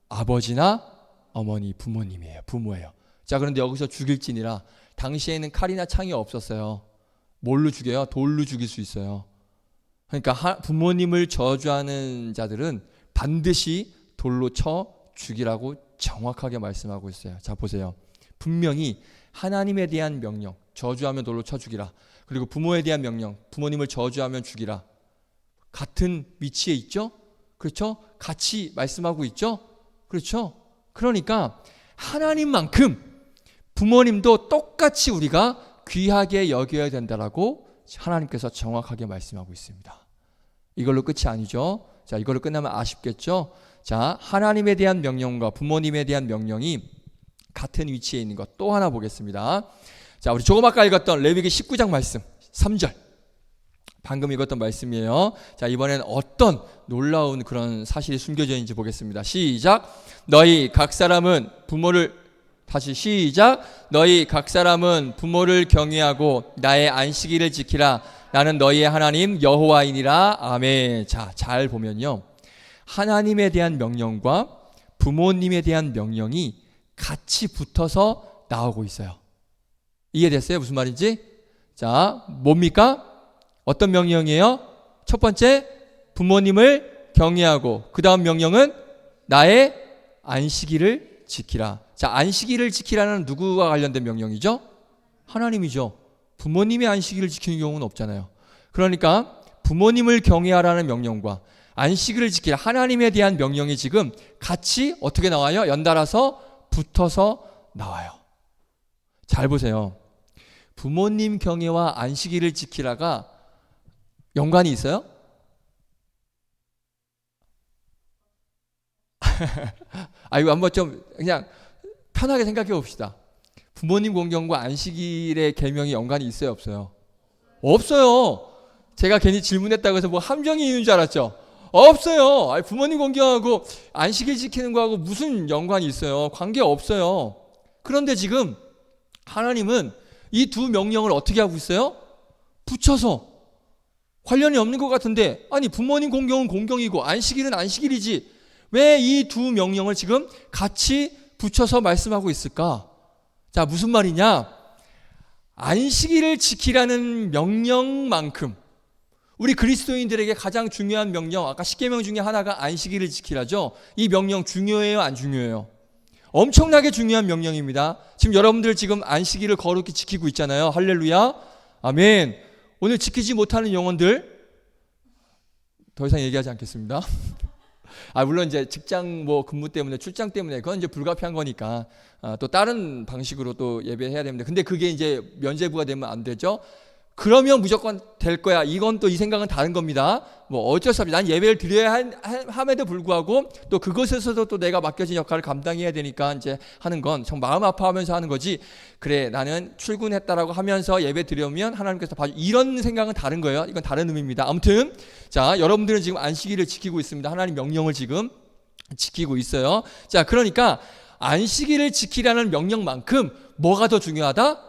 Speaker 1: 아버지나 어머니, 부모예요. 자, 그런데 여기서 죽일지니라. 당시에는 칼이나 창이 없었어요. 뭘로 죽여요? 돌로 죽일 수 있어요. 그러니까 부모님을 저주하는 자들은 반드시 돌로 쳐 죽이라고 정확하게 말씀하고 있어요. 자, 보세요. 분명히 하나님에 대한 명령, 저주하면 돌로 쳐 죽이라. 그리고 부모에 대한 명령, 부모님을 저주하면 죽이라. 같은 위치에 있죠? 그렇죠? 같이 말씀하고 있죠? 그렇죠? 그러니까 하나님만큼 부모님도 똑같이 우리가 귀하게 여겨야 된다라고 하나님께서 정확하게 말씀하고 있습니다. 이걸로 끝이 아니죠. 자, 이걸로 끝나면 아쉽겠죠. 자, 하나님에 대한 명령과 부모님에 대한 명령이 같은 위치에 있는 것 또 하나 보겠습니다. 자, 우리 조금 아까 읽었던 레위기 19장 말씀 3절 방금 읽었던 말씀이에요. 자, 이번엔 어떤 놀라운 그런 사실이 숨겨져 있는지 보겠습니다. 시작. 너희 각 사람은 부모를 다시 시작. 너희 각 사람은 부모를 경외하고 나의 안식일을 지키라. 나는 너희의 하나님 여호와이니라. 아멘. 자, 잘 보면요, 하나님에 대한 명령과 부모님에 대한 명령이 같이 붙어서 나오고 있어요. 이해됐어요? 무슨 말인지? 자, 뭡니까? 어떤 명령이에요? 첫 번째, 부모님을 경외하고, 그 다음 명령은 나의 안식일을 지키라. 자, 안식일을 지키라는 누구와 관련된 명령이죠? 하나님이죠. 부모님의 안식일을 지키는 경우는 없잖아요. 그러니까 부모님을 경외하라는 명령과 안식일을 지키라, 하나님에 대한 명령이 지금 같이 어떻게 나와요? 연달아서 붙어서 나와요. 잘 보세요. 부모님 경외와 안식일을 지키라가 연관이 있어요? 이거 한번 좀 그냥 편하게 생각해 봅시다. 부모님 공경과 안식일의 계명이 연관이 있어요, 없어요? 없어요. 제가 괜히 질문했다고 해서 뭐 함정이 있는 줄 알았죠? 없어요. 부모님 공경하고 안식일 지키는 거하고 무슨 연관이 있어요? 관계 없어요. 그런데 지금 하나님은 이 두 명령을 어떻게 하고 있어요? 붙여서. 관련이 없는 것 같은데, 아니 부모님 공경은 공경이고 안식일은 안식일이지 왜 이 두 명령을 지금 같이 붙여서 말씀하고 있을까? 자, 무슨 말이냐? 안식일을 지키라는 명령만큼 우리 그리스도인들에게 가장 중요한 명령, 아까 10계명 중에 하나가 안식일을 지키라죠. 이 명령 중요해요, 안 중요해요? 엄청나게 중요한 명령입니다. 지금 여러분들 지금 안식일을 거룩히 지키고 있잖아요. 할렐루야, 아멘. 오늘 지키지 못하는 영혼들 더 이상 얘기하지 않겠습니다. 물론 이제 직장 뭐 근무 때문에 출장 때문에 그건 이제 불가피한 거니까 또 다른 방식으로 또 예배해야 됩니다. 근데 그게 이제 면제부가 되면 안 되죠. 그러면 무조건 될 거야. 이건 또 이 생각은 다른 겁니다. 뭐 어쩔 수 없이 난 예배를 드려야 함에도 불구하고 또 그것에서도 또 내가 맡겨진 역할을 감당해야 되니까 이제 하는 건 정 마음 아파하면서 하는 거지. 그래, 나는 출근했다라고 하면서 예배 드리면 하나님께서 봐주, 이런 생각은 다른 거예요. 이건 다른 의미입니다. 아무튼 자, 여러분들은 지금 안식일을 지키고 있습니다. 하나님 명령을 지금 지키고 있어요. 자, 그러니까 안식일을 지키라는 명령만큼 뭐가 더 중요하다?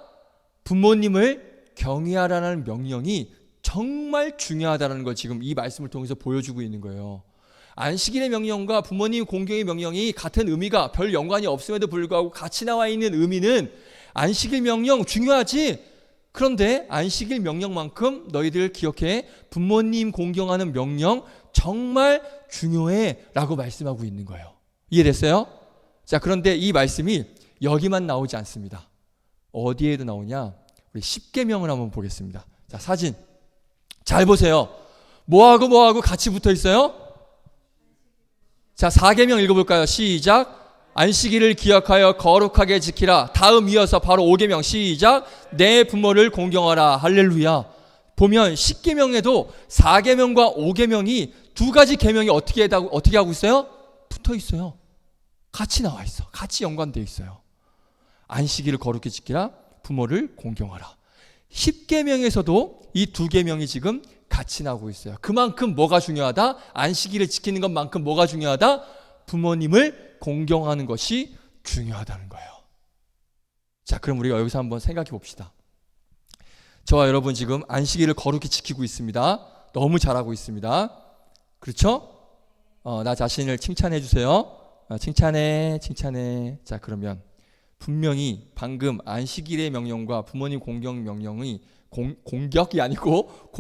Speaker 1: 부모님을 경외하라는 명령이 정말 중요하다는 걸 지금 이 말씀을 통해서 보여주고 있는 거예요. 안식일의 명령과 부모님 공경의 명령이 같은 의미가 별 연관이 없음에도 불구하고 같이 나와 있는 의미는 안식일 명령 중요하지. 그런데 안식일 명령만큼 너희들 기억해, 부모님 공경하는 명령 정말 중요해 라고 말씀하고 있는 거예요. 이해됐어요? 자, 그런데 이 말씀이 여기만 나오지 않습니다. 어디에도 나오냐? 우리 10계명을 한번 보겠습니다. 자, 사진 잘 보세요. 뭐하고 같이 붙어 있어요? 자, 4계명 읽어볼까요? 시작. 안식일을 기억하여 거룩하게 지키라. 다음 이어서 바로 5계명 시작. 내 부모를 공경하라. 할렐루야. 보면 10계명에도 4계명과 5계명이 두 가지 계명이 어떻게 하고 있어요? 붙어 있어요. 같이 나와 있어. 같이 연관되어 있어요. 안식일을 거룩히 지키라. 부모를 공경하라. 10계명에서도 이 두 계명이 지금 같이 나오고 있어요. 그만큼 뭐가 중요하다? 안식일을 지키는 것만큼 뭐가 중요하다? 부모님을 공경하는 것이 중요하다는 거예요. 자, 그럼 우리가 여기서 한번 생각해 봅시다. 저와 여러분 지금 안식일을 거룩히 지키고 있습니다. 너무 잘하고 있습니다. 그렇죠? 나 자신을 칭찬해 주세요. 칭찬해. 자, 그러면 분명히 방금 안식일의 명령과 부모님 공경 명령이 공격이 아니고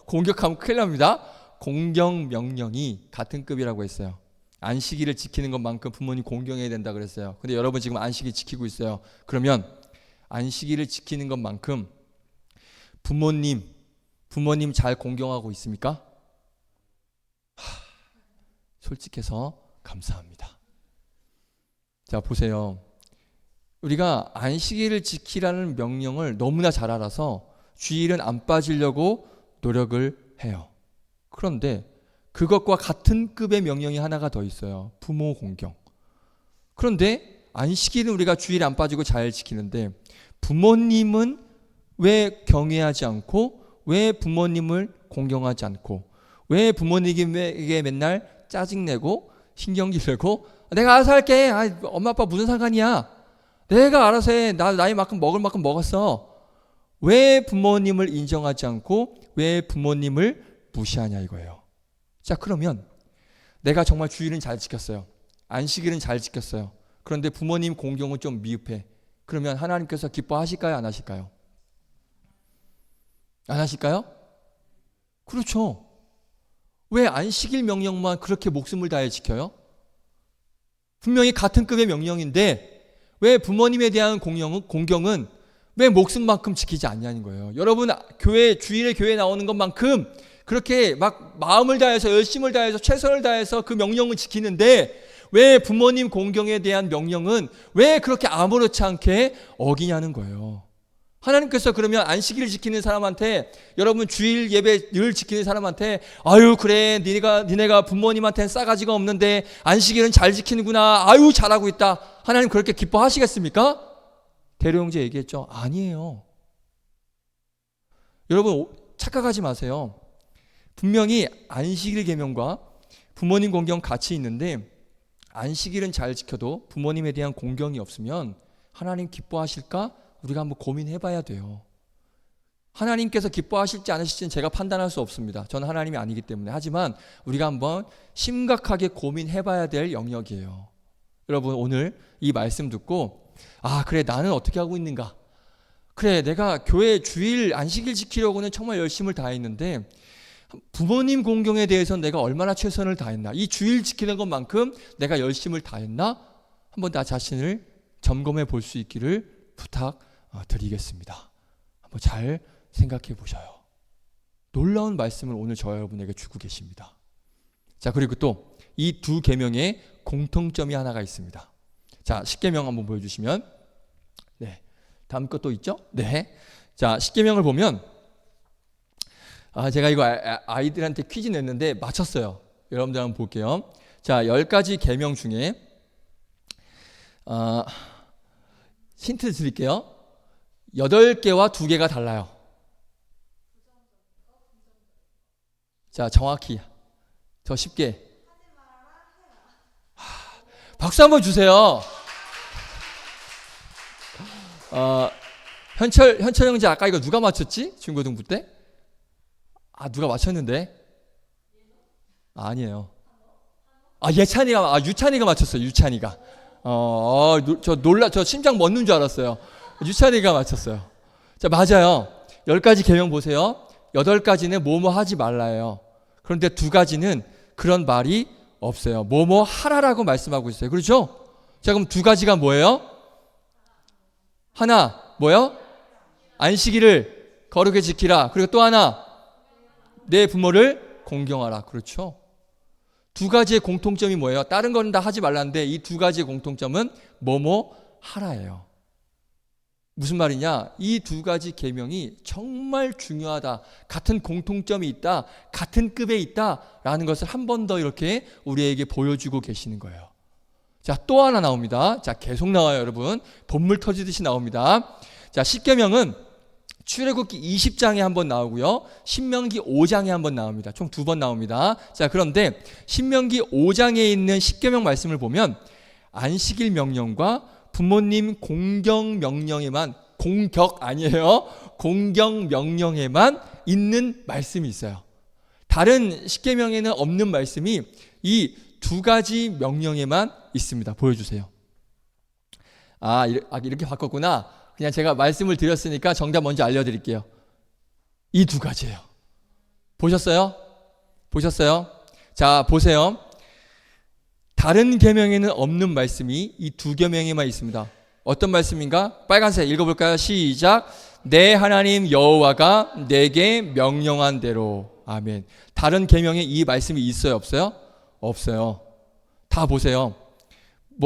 Speaker 1: 공격하면 큰일 납니다. 공경 명령이 같은 급이라고 했어요. 안식일을 지키는 것만큼 부모님 공경해야 된다 그랬어요. 근데 여러분 지금 안식일 지키고 있어요. 그러면 안식일을 지키는 것만큼 부모님 잘 공경하고 있습니까? 솔직해서 감사합니다. 자, 보세요. 우리가 안식일을 지키라는 명령을 너무나 잘 알아서 주일은 안 빠지려고 노력을 해요. 그런데 그것과 같은 급의 명령이 하나가 더 있어요. 부모 공경. 그런데 안식일은 우리가 주일에 안 빠지고 잘 지키는데 부모님은 왜 경외하지 않고 왜 부모님을 공경하지 않고 왜 부모님에게 맨날 짜증내고 신경질 내고 내가 알아서 할게. 엄마 아빠 무슨 상관이야. 내가 알아서 해. 나 나이만큼 먹을 만큼 먹었어. 왜 부모님을 인정하지 않고 왜 부모님을 무시하냐 이거예요. 자, 그러면 내가 정말 주일은 잘 지켰어요. 안식일은 잘 지켰어요. 그런데 부모님 공경은 좀 미흡해. 그러면 하나님께서 기뻐하실까요? 안 하실까요? 안 하실까요? 그렇죠. 왜 안식일 명령만 그렇게 목숨을 다해 지켜요? 분명히 같은 급의 명령인데 왜 부모님에 대한 공경은 왜 목숨만큼 지키지 않냐는 거예요. 여러분, 주일에 교회 나오는 것만큼 그렇게 막 마음을 다해서 열심을 다해서 최선을 다해서 그 명령을 지키는데 왜 부모님 공경에 대한 명령은 왜 그렇게 아무렇지 않게 어기냐는 거예요. 하나님께서 그러면 안식일을 지키는 사람한테, 여러분 주일 예배를 지키는 사람한테 아유 그래 니네가 부모님한테는 싸가지가 없는데 안식일은 잘 지키는구나, 아유 잘하고 있다, 하나님 그렇게 기뻐하시겠습니까? 대로형제 얘기했죠. 아니에요. 여러분 착각하지 마세요. 분명히 안식일 계명과 부모님 공경 같이 있는데 안식일은 잘 지켜도 부모님에 대한 공경이 없으면 하나님 기뻐하실까? 우리가 한번 고민해 봐야 돼요. 하나님께서 기뻐하실지 않으실지는 제가 판단할 수 없습니다. 저는 하나님이 아니기 때문에. 하지만 우리가 한번 심각하게 고민해 봐야 될 영역이에요. 여러분 오늘 이 말씀 듣고 그래 나는 어떻게 하고 있는가? 그래 내가 교회 주일 안식일 지키려고는 정말 열심을 다했는데 부모님 공경에 대해서는 내가 얼마나 최선을 다했나? 이 주일 지키는 것만큼 내가 열심을 다했나? 한번 나 자신을 점검해 볼 수 있기를 부탁드리겠습니다. 한번 잘 생각해 보셔요. 놀라운 말씀을 오늘 저와 여러분에게 주고 계십니다. 자, 그리고 또 이 두 계명에 공통점이 하나가 있습니다. 자, 십계명 한번 보여주시면, 네, 다음 것도 있죠? 네, 자, 십계명을 보면 제가 이거 아이들한테 퀴즈 냈는데 맞췄어요. 여러분들 한번 볼게요. 자, 10가지 계명 중에 힌트 드릴게요. 8개와 2개가 달라요. 자, 정확히 더 쉽게. 박수 한번 주세요. 현철 형제 아까 이거 누가 맞췄지? 중고등부 때? 누가 맞췄는데? 아니에요. 유찬이가 맞췄어요. 유찬이가. 저 심장 멎는 줄 알았어요. 유찬이가 맞췄어요. 자, 맞아요. 10가지 계명 보세요. 8가지는 뭐뭐 하지 말라예요. 그런데 2가지는 그런 말이 없어요. 뭐뭐 하라라고 말씀하고 있어요. 그렇죠? 자, 그럼 2가지가 뭐예요? 하나, 뭐요? 안식일을 거룩하게 지키라. 그리고 또 하나, 내 부모를 공경하라. 그렇죠? 2가지의 공통점이 뭐예요? 다른 건 다 하지 말라는데 이 2가지의 공통점은 뭐뭐 하라예요. 무슨 말이냐? 이 2가지 계명이 정말 중요하다. 같은 공통점이 있다. 같은 급에 있다라는 것을 한 번 더 이렇게 우리에게 보여주고 계시는 거예요. 자, 또 하나 나옵니다. 자, 계속 나와요, 여러분. 본물 터지듯이 나옵니다. 자, 십계명은 출애굽기 20장에 한번 나오고요. 신명기 5장에 한번 나옵니다. 총 2번 나옵니다. 자, 그런데 신명기 5장에 있는 십계명 말씀을 보면 안식일 명령과 부모님 공경 명령에만, 공격 아니에요. 공경 명령에만 있는 말씀이 있어요. 다른 십계명에는 없는 말씀이 이 2가지 명령에만 있습니다. 보여주세요. 이렇게 바꿨구나. 그냥 제가 말씀을 드렸으니까 정답 먼저 알려드릴게요. 이 2가지예요. 보셨어요? 자, 보세요. 다른 계명에는 없는 말씀이 이 2계명에만 있습니다. 어떤 말씀인가? 빨간색 읽어볼까요? 시작. 내 하나님 여호와가 내게 명령한 대로. 아멘. 다른 계명에 이 말씀이 있어요? 없어요? 없어요. 다 보세요.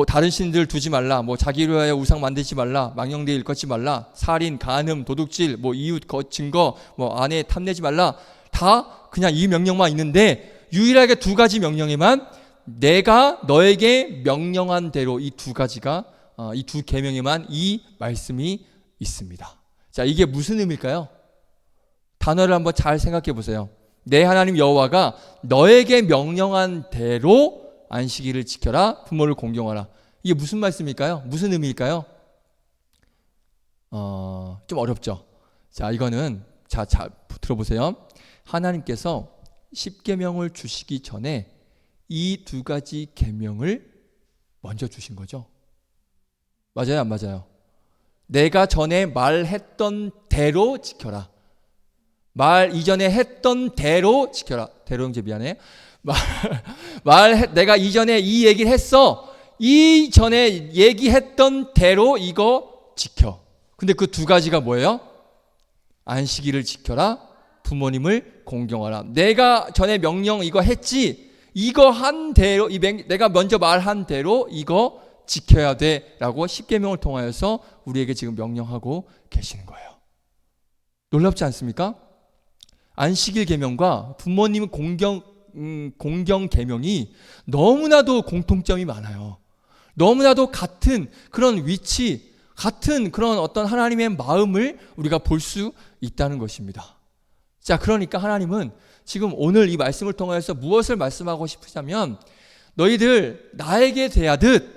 Speaker 1: 다른 신들 두지 말라, 자기를 위하여 우상 만들지 말라, 망령되이 일컫지 말라, 살인, 간음, 도둑질, 이웃 증거, 아내 탐내지 말라, 다 그냥 이 명령만 있는데 유일하게 2가지 명령에만 내가 너에게 명령한 대로 이 2가지가 이 2계명에만 이 말씀이 있습니다. 자, 이게 무슨 의미일까요? 단어를 한번 잘 생각해 보세요. 내 하나님 여호와가 너에게 명령한 대로 안식일을 지켜라. 부모를 공경하라. 이게 무슨 말씀일까요? 무슨 의미일까요? 좀 어렵죠. 자, 이거는 자 들어보세요. 하나님께서 10계명을 주시기 전에 이 두 가지 계명을 먼저 주신 거죠. 맞아요, 안 맞아요? 내가 전에 말했던 대로 지켜라. 말 이전에 했던 대로 지켜라. 대로 형제 미안해. 내가 이전에 이 얘기를 했어. 이전에 얘기했던 대로 이거 지켜. 근데 그 두 가지가 뭐예요? 안식일을 지켜라. 부모님을 공경하라. 내가 전에 명령 이거 했지. 이거 한 대로 내가 먼저 말한 대로 이거 지켜야 돼라고 십계명을 통하여서 우리에게 지금 명령하고 계시는 거예요. 놀랍지 않습니까? 안식일 계명과 부모님 공경 계명이 너무나도 공통점이 많아요. 너무나도 같은 그런 위치, 같은 그런 어떤 하나님의 마음을 우리가 볼 수 있다는 것입니다. 자, 그러니까 하나님은 지금 오늘 이 말씀을 통해서 무엇을 말씀하고 싶으냐면 너희들 나에게 대하듯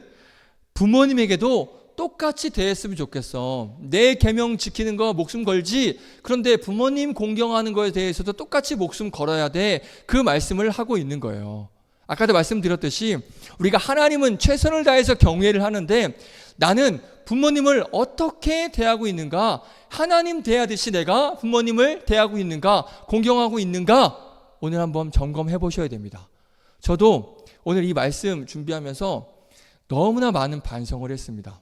Speaker 1: 부모님에게도 똑같이 대했으면 좋겠어. 내 계명 지키는 거 목숨 걸지. 그런데 부모님 공경하는 거에 대해서도 똑같이 목숨 걸어야 돼. 그 말씀을 하고 있는 거예요. 아까도 말씀드렸듯이 우리가 하나님은 최선을 다해서 경외를 하는데 나는 부모님을 어떻게 대하고 있는가? 하나님 대하듯이 내가 부모님을 대하고 있는가? 공경하고 있는가? 오늘 한번 점검해 보셔야 됩니다. 저도 오늘 이 말씀 준비하면서 너무나 많은 반성을 했습니다.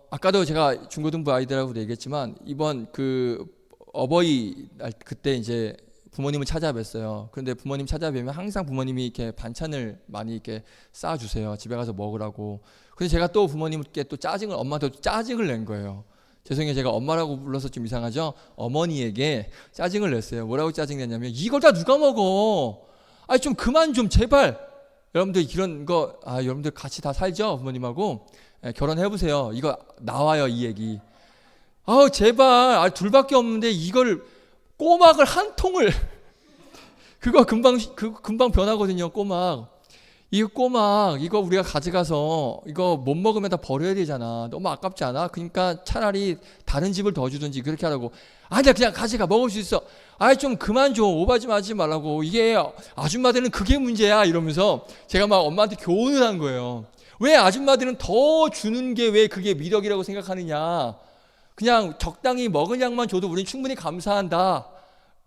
Speaker 1: 아까도 제가 중고등부 아이들하고도 얘기했지만 이번 그 어버이날 그때 이제 부모님을 찾아뵀어요. 그런데 부모님 찾아뵈면 항상 부모님이 이렇게 반찬을 많이 이렇게 쌓아주세요. 집에 가서 먹으라고. 근데 제가 또 부모님께 또 엄마한테 짜증을 낸 거예요. 죄송해요. 제가 엄마라고 불러서 좀 이상하죠? 어머니에게 짜증을 냈어요. 뭐라고 짜증 냈냐면 이걸 다 누가 먹어? 아니 좀 그만 좀 제발. 여러분들 이런 거 여러분들 같이 다 살죠? 부모님하고 결혼해보세요. 이거 나와요 이 얘기. 제발 둘밖에 없는데 이걸 꼬막을 한 통을 그거 금방 변하거든요. 꼬막 이거 우리가 가져가서 이거 못 먹으면 다 버려야 되잖아. 너무 아깝지 않아? 그러니까 차라리 다른 집을 더 주든지 그렇게 하라고. 아니야 그냥 가져가 먹을 수 있어. 좀 그만 좀 오바 좀 하지 말라고. 이게 아줌마들은 그게 문제야 이러면서 제가 막 엄마한테 교훈을 한 거예요. 왜 아줌마들은 더 주는 게 왜 그게 미덕이라고 생각하느냐. 그냥 적당히 먹은 양만 줘도 우리는 충분히 감사한다.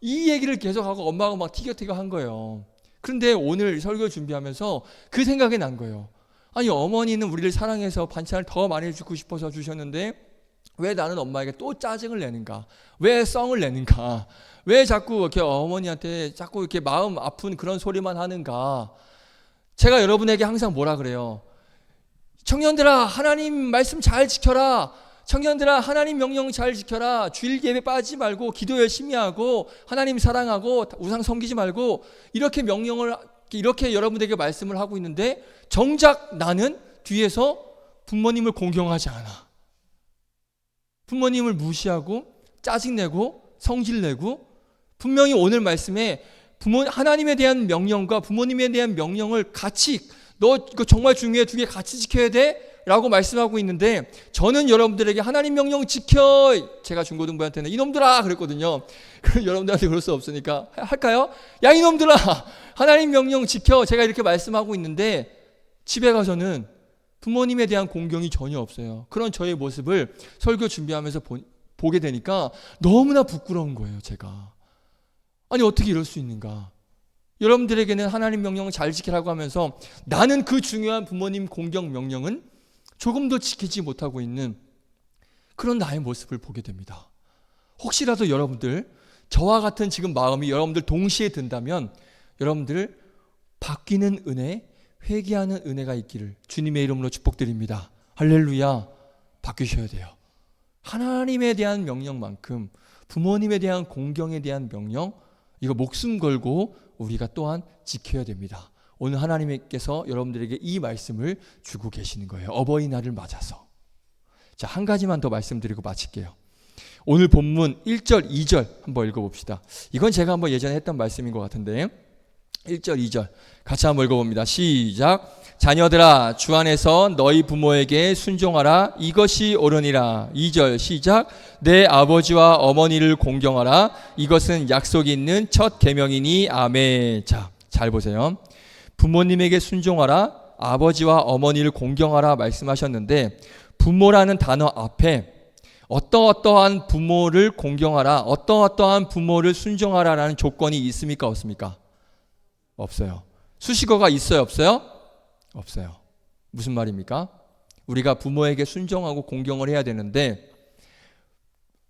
Speaker 1: 이 얘기를 계속하고 엄마가 막 티격태격 한 거예요. 그런데 오늘 설교 준비하면서 그 생각이 난 거예요. 아니 어머니는 우리를 사랑해서 반찬을 더 많이 주고 싶어서 주셨는데 왜 나는 엄마에게 또 짜증을 내는가? 왜 썽을 내는가? 왜 자꾸 이렇게 어머니한테 자꾸 이렇게 마음 아픈 그런 소리만 하는가? 제가 여러분에게 항상 뭐라 그래요? 청년들아 하나님 말씀 잘 지켜라. 청년들아 하나님 명령 잘 지켜라. 주일 예배 빠지지 말고 기도 열심히 하고 하나님 사랑하고 우상 섬기지 말고 이렇게 명령을 이렇게 여러분에게 말씀을 하고 있는데 정작 나는 뒤에서 부모님을 공경하지 않아. 부모님을 무시하고 짜증내고 성질내고 분명히 오늘 말씀에 하나님에 대한 명령과 부모님에 대한 명령을 같이 너 이거 정말 중요해 두 개 같이 지켜야 돼? 라고 말씀하고 있는데 저는 여러분들에게 하나님 명령 지켜 제가 중고등부한테는 이놈들아 그랬거든요. 그럼 여러분들한테 그럴 수 없으니까 할까요? 야 이놈들아 하나님 명령 지켜 제가 이렇게 말씀하고 있는데 집에 가서는 부모님에 대한 공경이 전혀 없어요. 그런 저의 모습을 설교 준비하면서 보게 되니까 너무나 부끄러운 거예요. 제가 아니 어떻게 이럴 수 있는가. 여러분들에게는 하나님 명령을 잘 지키라고 하면서 나는 그 중요한 부모님 공경 명령은 조금도 지키지 못하고 있는 그런 나의 모습을 보게 됩니다. 혹시라도 여러분들 저와 같은 지금 마음이 여러분들 동시에 든다면 여러분들 바뀌는 은혜, 회개하는 은혜가 있기를 주님의 이름으로 축복드립니다. 할렐루야. 바뀌셔야 돼요. 하나님에 대한 명령만큼 부모님에 대한 공경에 대한 명령 이거 목숨 걸고 우리가 또한 지켜야 됩니다. 오늘 하나님께서 여러분들에게 이 말씀을 주고 계시는 거예요. 어버이날을 맞아서. 자, 한 가지만 더 말씀드리고 마칠게요. 오늘 본문 1절, 2절 한번 읽어봅시다. 이건 제가 한번 예전에 했던 말씀인 것 같은데 1절, 2절 같이 한번 읽어봅니다. 시작. 자녀들아 주 안에서 너희 부모에게 순종하라. 이것이 옳으니라. 2절 시작. 내 아버지와 어머니를 공경하라. 이것은 약속이 있는 첫 계명이니. 아멘. 자, 잘 보세요. 부모님에게 순종하라. 아버지와 어머니를 공경하라 말씀하셨는데 부모라는 단어 앞에 어떠한 부모를 공경하라, 어떠한 부모를 순종하라라는 조건이 있습니까? 없습니까? 없어요. 수식어가 있어요? 없어요? 없어요. 무슨 말입니까? 우리가 부모에게 순종하고 공경을 해야 되는데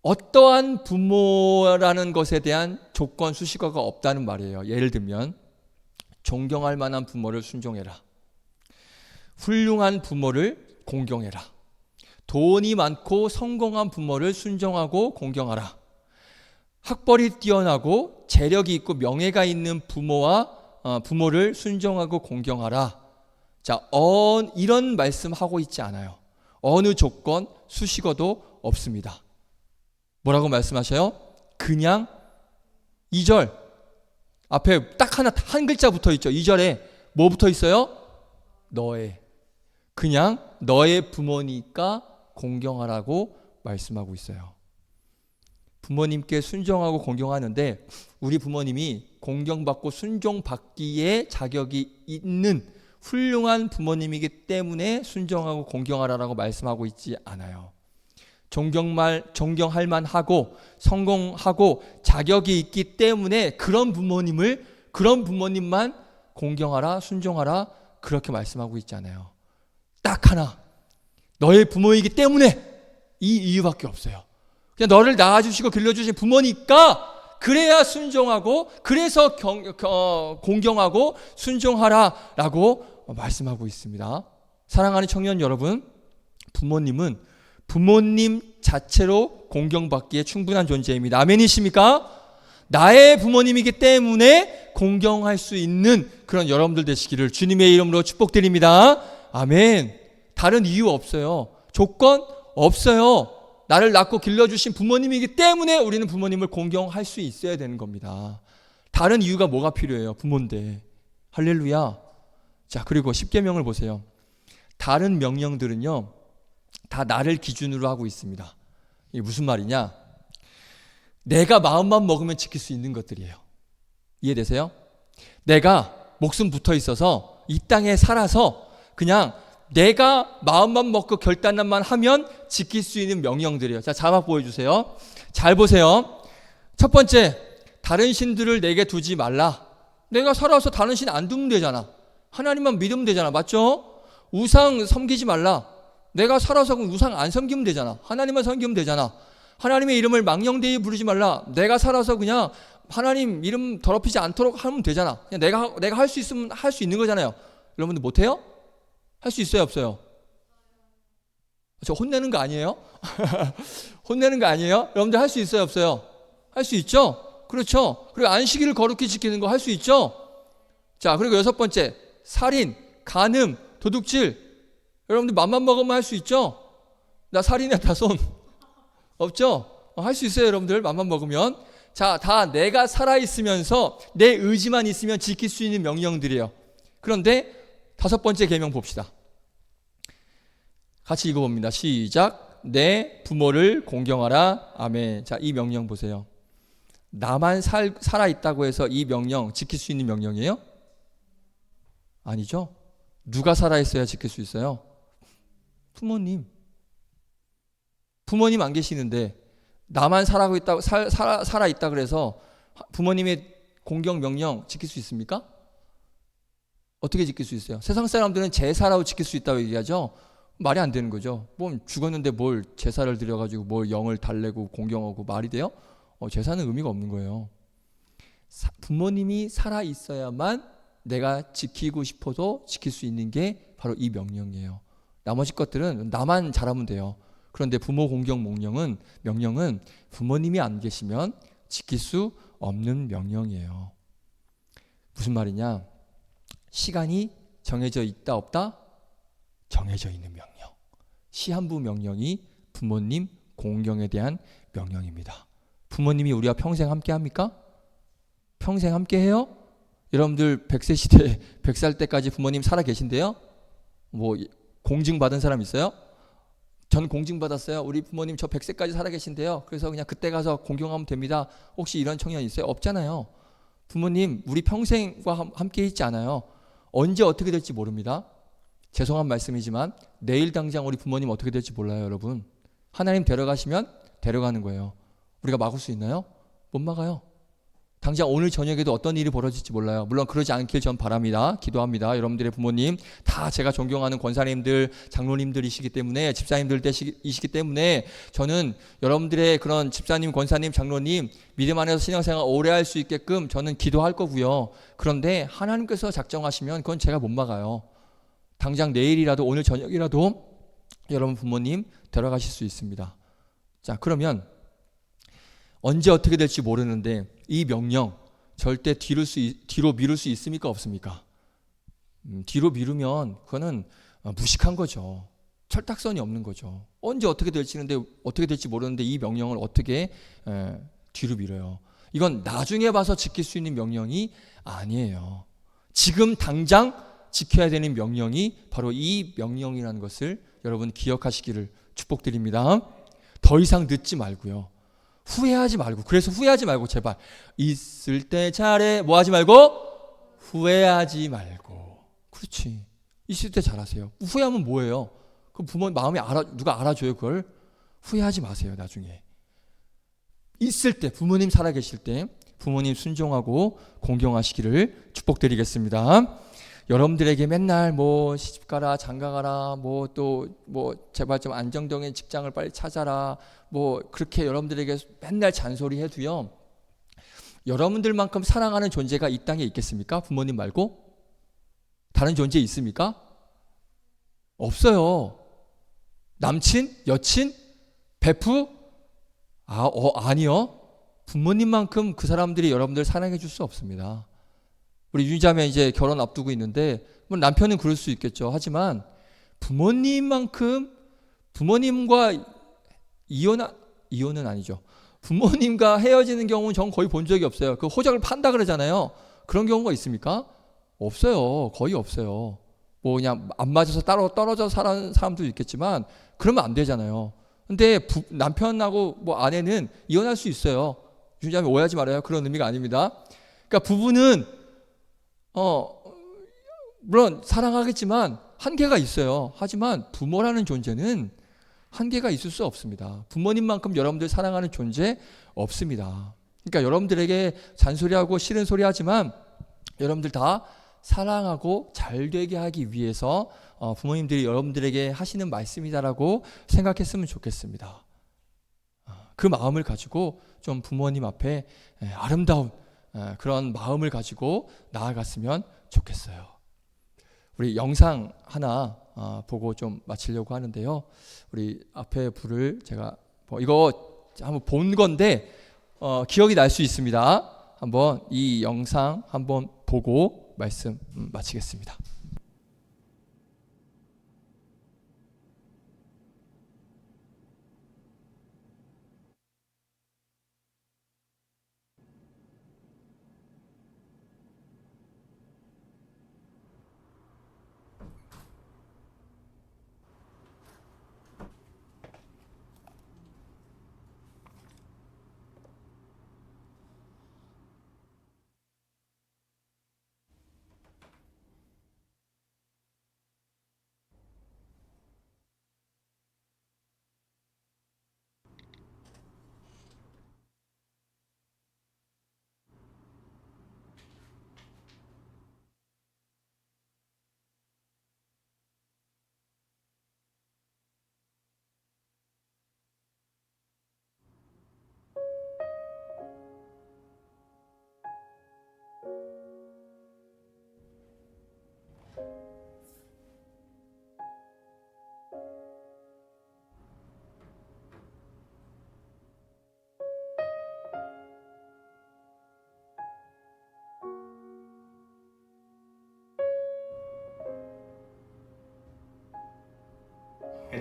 Speaker 1: 어떠한 부모라는 것에 대한 조건, 수식어가 없다는 말이에요. 예를 들면 존경할 만한 부모를 순종해라. 훌륭한 부모를 공경해라. 돈이 많고 성공한 부모를 순종하고 공경하라. 학벌이 뛰어나고 재력이 있고 명예가 있는 부모를 순종하고 공경하라. 자, 이런 말씀하고 있지 않아요. 어느 조건, 수식어도 없습니다. 뭐라고 말씀하셔요? 그냥 2절 앞에 딱 한 글자 붙어 있죠. 2절에 뭐 붙어 있어요? 너의. 그냥 너의 부모니까 공경하라고 말씀하고 있어요. 부모님께 순종하고 공경하는데 우리 부모님이 공경받고 순종받기에 자격이 있는 훌륭한 부모님이기 때문에 순종하고 공경하라라고 말씀하고 있지 않아요. 존경할 만하고 성공하고 자격이 있기 때문에 그런 부모님만 공경하라, 순종하라 그렇게 말씀하고 있잖아요. 딱 하나. 너의 부모이기 때문에 이 이유밖에 없어요. 그냥 너를 낳아주시고 길러주신 부모니까 그래야 순종하고 그래서 공경하고 순종하라라고 말씀하고 있습니다. 사랑하는 청년 여러분, 부모님은 부모님 자체로 공경받기에 충분한 존재입니다. 아멘이십니까? 나의 부모님이기 때문에 공경할 수 있는 그런 여러분들 되시기를 주님의 이름으로 축복드립니다. 아멘. 다른 이유 없어요. 조건 없어요. 나를 낳고 길러주신 부모님이기 때문에 우리는 부모님을 공경할 수 있어야 되는 겁니다. 다른 이유가 뭐가 필요해요? 부모인데. 할렐루야. 자, 그리고 십계명을 보세요. 다른 명령들은요, 다 나를 기준으로 하고 있습니다. 이게 무슨 말이냐? 내가 마음만 먹으면 지킬 수 있는 것들이에요. 이해되세요? 내가 목숨 붙어 있어서 이 땅에 살아서 그냥 내가 마음만 먹고 결단만 하면 지킬 수 있는 명령들이에요. 자, 자막 보여주세요. 잘 보세요. 첫 번째, 다른 신들을 내게 두지 말라. 내가 살아서 다른 신 안 두면 되잖아. 하나님만 믿으면 되잖아. 맞죠? 우상 섬기지 말라. 내가 살아서 우상 안 섬기면 되잖아. 하나님만 섬기면 되잖아. 하나님의 이름을 망령되이 부르지 말라. 내가 살아서 그냥 하나님 이름 더럽히지 않도록 하면 되잖아. 그냥 내가 할 수 있으면 할 수 있는 거잖아요. 여러분들 못해요? 할 수 있어요, 없어요? 저 혼내는 거 아니에요? 혼내는 거 아니에요? 여러분들 할 수 있어요, 없어요? 할 수 있죠? 그렇죠? 그리고 안식일을 거룩히 지키는 거 할 수 있죠? 자, 그리고 여섯 번째, 살인, 간음, 도둑질. 여러분들 맘만 먹으면 할 수 있죠? 나 살인했다 손. 없죠? 할 수 있어요, 여러분들. 맘만 먹으면. 자, 다 내가 살아있으면서 내 의지만 있으면 지킬 수 있는 명령들이에요. 그런데 다섯 번째 계명 봅시다. 같이 읽어봅니다. 시작. 내 부모를 공경하라. 아멘. 자, 이 명령 보세요. 나만 살아있다고 해서 이 명령 지킬 수 있는 명령이에요? 아니죠. 누가 살아있어야 지킬 수 있어요? 부모님. 부모님 안 계시는데 나만 살아있다 그래서 부모님의 공경 명령 지킬 수 있습니까? 어떻게 지킬 수 있어요? 세상 사람들은 제사라고 지킬 수 있다고 얘기하죠. 말이 안 되는 거죠. 뭐 죽었는데 뭘 제사를 드려가지고 뭘 영을 달래고 공경하고 말이 돼요? 제사는 의미가 없는 거예요. 부모님이 살아 있어야만 내가 지키고 싶어도 지킬 수 있는 게 바로 이 명령이에요. 나머지 것들은 나만 잘하면 돼요. 그런데 부모 공경 명령은 부모님이 안 계시면 지킬 수 없는 명령이에요. 무슨 말이냐? 시간이 정해져 있다 없다? 정해져 있는 명령. 시한부 명령이 부모님 공경에 대한 명령입니다. 부모님이 우리와 평생 함께 합니까? 평생 함께 해요? 여러분들 100세 시대 100살 때까지 부모님 살아 계신데요? 뭐 공증 받은 사람 있어요? 전 공증 받았어요. 우리 부모님 저 100세까지 살아 계신데요. 그래서 그냥 그때 가서 공경하면 됩니다. 혹시 이런 청년 있어요? 없잖아요. 부모님 우리 평생과 함께 있지 않아요. 언제 어떻게 될지 모릅니다. 죄송한 말씀이지만 내일 당장 우리 부모님 어떻게 될지 몰라요, 여러분. 하나님 데려가시면 데려가는 거예요. 우리가 막을 수 있나요? 못 막아요. 당장 오늘 저녁에도 어떤 일이 벌어질지 몰라요. 물론 그러지 않길 전 바랍니다. 기도합니다. 여러분들의 부모님 다 제가 존경하는 권사님들, 장로님들이시기 때문에, 집사님들이시기 때문에 저는 여러분들의 그런 집사님, 권사님, 장로님 믿음 안에서 신앙생활 오래 할 수 있게끔 저는 기도할 거고요. 그런데 하나님께서 작정하시면 그건 제가 못 막아요. 당장 내일이라도, 오늘 저녁이라도 여러분 부모님 데려가실 수 있습니다. 자, 그러면 언제 어떻게 될지 모르는데 이 명령 절대 뒤로 미룰 수 있습니까? 없습니까? 뒤로 미루면 그거는 무식한 거죠. 철딱선이 없는 거죠. 언제 어떻게 될지 모르는데 이 명령을 어떻게 뒤로 미뤄요? 이건 나중에 봐서 지킬 수 있는 명령이 아니에요. 지금 당장 지켜야 되는 명령이 바로 이 명령이라는 것을 여러분 기억하시기를 축복드립니다. 더 이상 늦지 말고요. 후회하지 말고, 그래서 후회하지 말고 제발 있을 때 잘해. 뭐 하지 말고? 후회하지 말고. 그렇지. 있을 때 잘하세요. 후회하면 뭐예요? 그 부모 마음에 누가 알아줘요 그걸? 후회하지 마세요 나중에. 있을 때, 부모님 살아계실 때 부모님 순종하고 공경하시기를 축복드리겠습니다. 여러분들에게 맨날 뭐 시집가라, 장가가라, 뭐 또 뭐 제발 좀 안정적인 직장을 빨리 찾아라, 뭐 그렇게 여러분들에게 맨날 잔소리 해도요, 여러분들만큼 사랑하는 존재가 이 땅에 있겠습니까? 부모님 말고? 다른 존재 있습니까? 없어요. 남친, 여친, 베프? 아니요. 부모님만큼 그 사람들이 여러분들 사랑해 줄 수 없습니다. 우리 유자매 이제 결혼 앞두고 있는데, 뭐 남편은 그럴 수 있겠죠. 하지만 부모님만큼, 부모님과 이혼은 아니죠. 부모님과 헤어지는 경우는 전 거의 본 적이 없어요. 그 호적을 판다 그러잖아요. 그런 경우가 있습니까? 없어요. 거의 없어요. 뭐 그냥 안 맞아서 따로 떨어져 사는 사람도 있겠지만 그러면 안 되잖아요. 근데 남편하고 뭐 아내는 이혼할 수 있어요. 유자매 오해하지 말아요. 그런 의미가 아닙니다. 그러니까 부부는 물론 사랑하겠지만 한계가 있어요. 하지만 부모라는 존재는 한계가 있을 수 없습니다. 부모님만큼 여러분들 사랑하는 존재 없습니다. 그러니까 여러분들에게 잔소리하고 싫은 소리 하지만 여러분들 다 사랑하고 잘 되게 하기 위해서 부모님들이 여러분들에게 하시는 말씀이다라고 생각했으면 좋겠습니다. 그 마음을 가지고 좀 부모님 앞에 아름다운 그런 마음을 가지고 나아갔으면 좋겠어요. 우리 영상 하나 보고 좀 마치려고 하는데요. 우리 앞에 불을 제가 이거 한번 본 건데 기억이 날 수 있습니다. 한번 이 영상 한번 보고 말씀 마치겠습니다.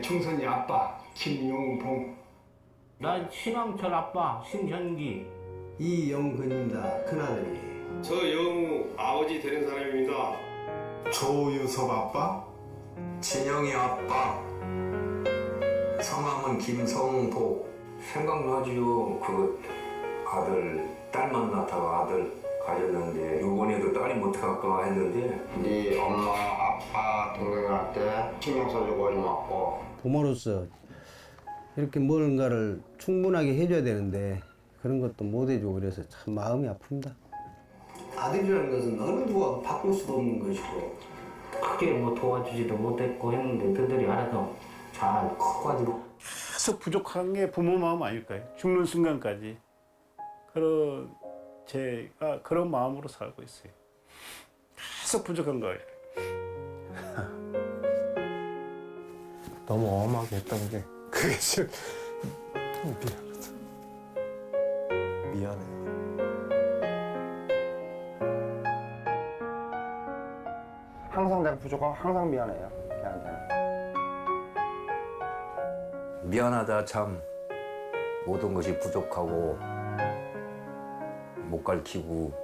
Speaker 3: 총선이 아빠 김용봉. 난 신앙철 아빠 신현기.
Speaker 4: 이영근입니다. 큰아들이.
Speaker 5: 저 영우 아버지 되는 사람입니다.
Speaker 4: 조유섭 아빠. 진영이 아빠. 성함은 김성복. 생각나지요. 그 아들 딸 만났다가 아들 가졌는데 요번에도 딸이 못 갈까 했는데
Speaker 5: 네 엄마 아빠 동생한테 신경 써주고 좀 왔고.
Speaker 6: 부모로서 이렇게 뭔가를 충분하게 해줘야 되는데 그런 것도 못 해주고 그래서 참 마음이 아픕니다.
Speaker 4: 아들이라는 것은 어느 누가 바꿀 수도 없는 것이고
Speaker 3: 크게 뭐 도와주지도 못했고 했는데 그들이 알아서 잘 커가지고.
Speaker 7: 계속 부족한 게 부모 마음 아닐까요? 죽는 순간까지 그런 제가 그런 마음으로 살고 있어요. 계속 부족한 거예요.
Speaker 8: 너무 엄하게 했던 게 그게 좀 미안해요. 항상 내가 부족하고 항상 미안해요. 걔한테는.
Speaker 4: 미안하다 참 모든 것이 부족하고 못 가르치고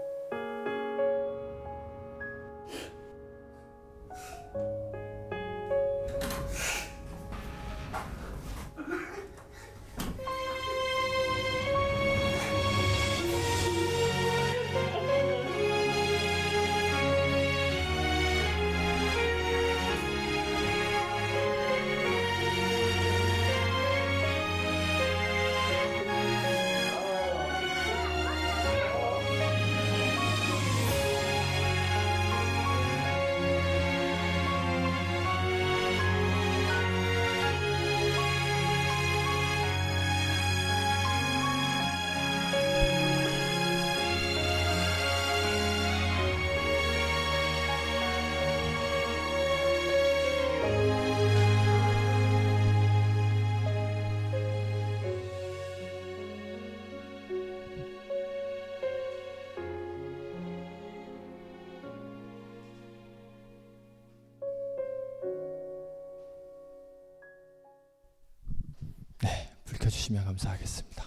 Speaker 1: 불 켜주시면 감사하겠습니다.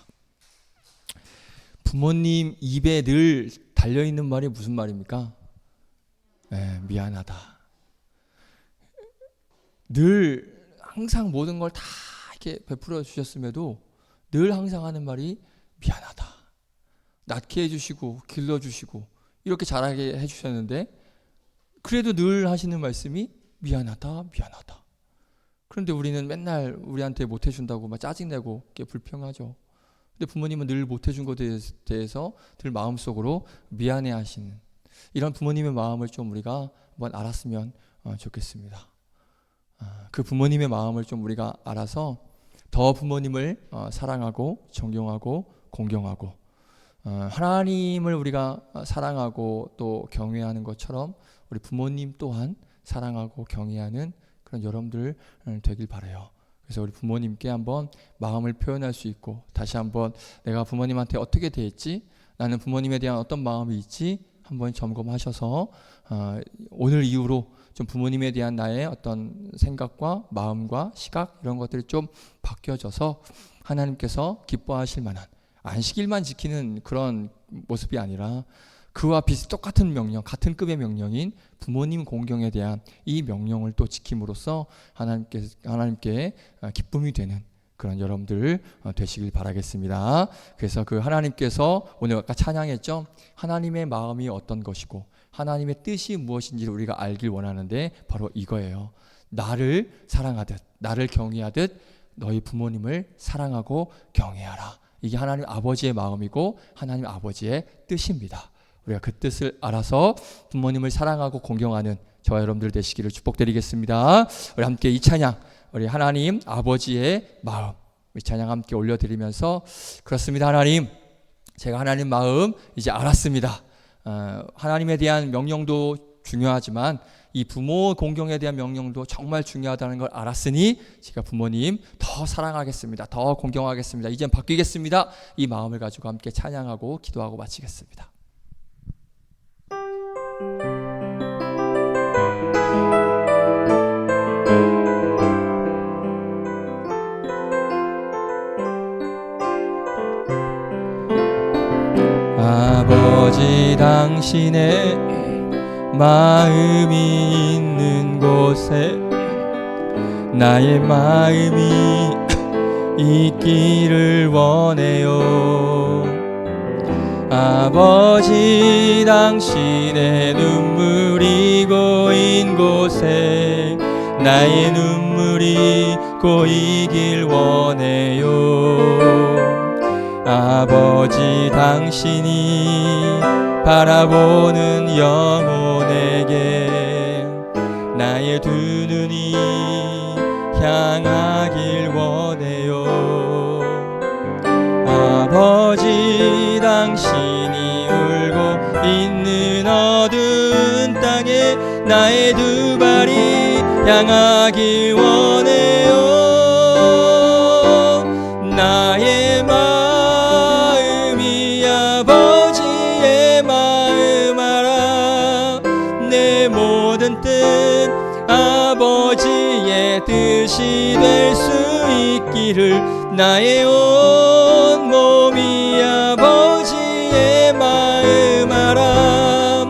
Speaker 1: 부모님 입에 늘 달려있는 말이 무슨 말입니까? 미안하다. 늘 항상 모든 걸 다 이렇게 베풀어 주셨음에도 늘 항상 하는 말이 미안하다. 낳게 해주시고 길러주시고 이렇게 자라게 해주셨는데 그래도 늘 하시는 말씀이 미안하다 미안하다. 그런데 우리는 맨날 우리한테 못 해준다고 막 짜증내고 이렇게 불평하죠. 근데 부모님은 늘 못 해준 것에 대해서 늘 마음속으로 미안해하시는 이런 부모님의 마음을 좀 우리가 한번 알았으면 좋겠습니다. 그 부모님의 마음을 좀 우리가 알아서 더 부모님을 사랑하고 존경하고 공경하고 하나님을 우리가 사랑하고 또 경외하는 것처럼 우리 부모님 또한 사랑하고 경외하는 그런 여러분들 되길 바라요. 그래서 우리 부모님께 한번 마음을 표현할 수 있고 다시 한번 내가 부모님한테 어떻게 대했지? 나는 부모님에 대한 어떤 마음이 있지? 한번 점검하셔서 오늘 이후로 좀 부모님에 대한 나의 어떤 생각과 마음과 시각 이런 것들이 좀 바뀌어져서 하나님께서 기뻐하실 만한 안식일만 지키는 그런 모습이 아니라 그와 똑같은 명령, 같은 급의 명령인 부모님 공경에 대한 이 명령을 또 지킴으로써 하나님께 기쁨이 되는 그런 여러분들 되시길 바라겠습니다. 그래서 그 하나님께서 오늘 아까 찬양했죠. 하나님의 마음이 어떤 것이고 하나님의 뜻이 무엇인지를 우리가 알길 원하는데 바로 이거예요. 나를 사랑하듯 나를 경외하듯 너희 부모님을 사랑하고 경외하라. 이게 하나님 아버지의 마음이고 하나님 아버지의 뜻입니다. 우리가 그 뜻을 알아서 부모님을 사랑하고 공경하는 저와 여러분들 되시기를 축복드리겠습니다. 우리 함께 이 찬양, 우리 하나님 아버지의 마음, 이 찬양 함께 올려드리면서 그렇습니다. 하나님, 제가 하나님 마음 이제 알았습니다. 하나님에 대한 명령도 중요하지만 이 부모 공경에 대한 명령도 정말 중요하다는 걸 알았으니 제가 부모님 더 사랑하겠습니다. 더 공경하겠습니다. 이젠 바뀌겠습니다. 이 마음을 가지고 함께 찬양하고 기도하고 마치겠습니다. 아버지 당신의 마음이 있는 곳에 나의 마음이 있기를 원해요. 아버지 당신의 눈물이 고인 곳에 나의 눈물이 고이길 원해요. 아버지 당신이 바라보는 영혼에게 나의 두 눈이 향하길 원해요. 아버지 당신이 울고 있는 어두운 땅에 나의 두 발이 향하길 원해요. 나의 마음이 아버지의 마음 알아. 내 모든 뜻 아버지의 뜻이 될 수 있기를 나의 온 몸이 아버지의 마음 알아.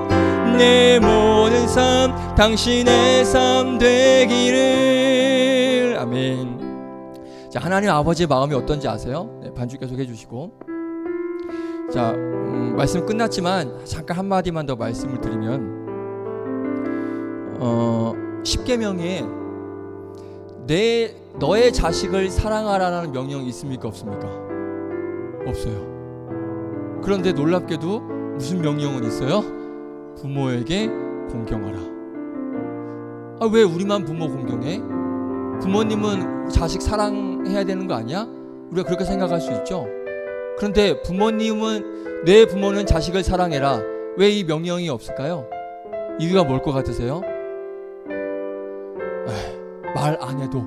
Speaker 1: 내 모든 삶 당신의 삶 되기를. 아멘. 자, 하나님 아버지의 마음이 어떤지 아세요? 네, 반주 계속 해주시고. 자, 말씀 끝났지만 잠깐 한마디만 더 말씀을 드리면 10계명에 너의 자식을 사랑하라는 명령이 있습니까? 없습니까? 없어요. 그런데 놀랍게도 무슨 명령은 있어요? 부모에게 공경하라. 아, 왜 우리만 부모 공경해? 부모님은 자식 사랑해야 되는 거 아니야? 우리가 그렇게 생각할 수 있죠. 그런데 부모님은, 내 부모는 자식을 사랑해라. 왜 이 명령이 없을까요? 이유가 뭘 것 같으세요? 말 안 해도,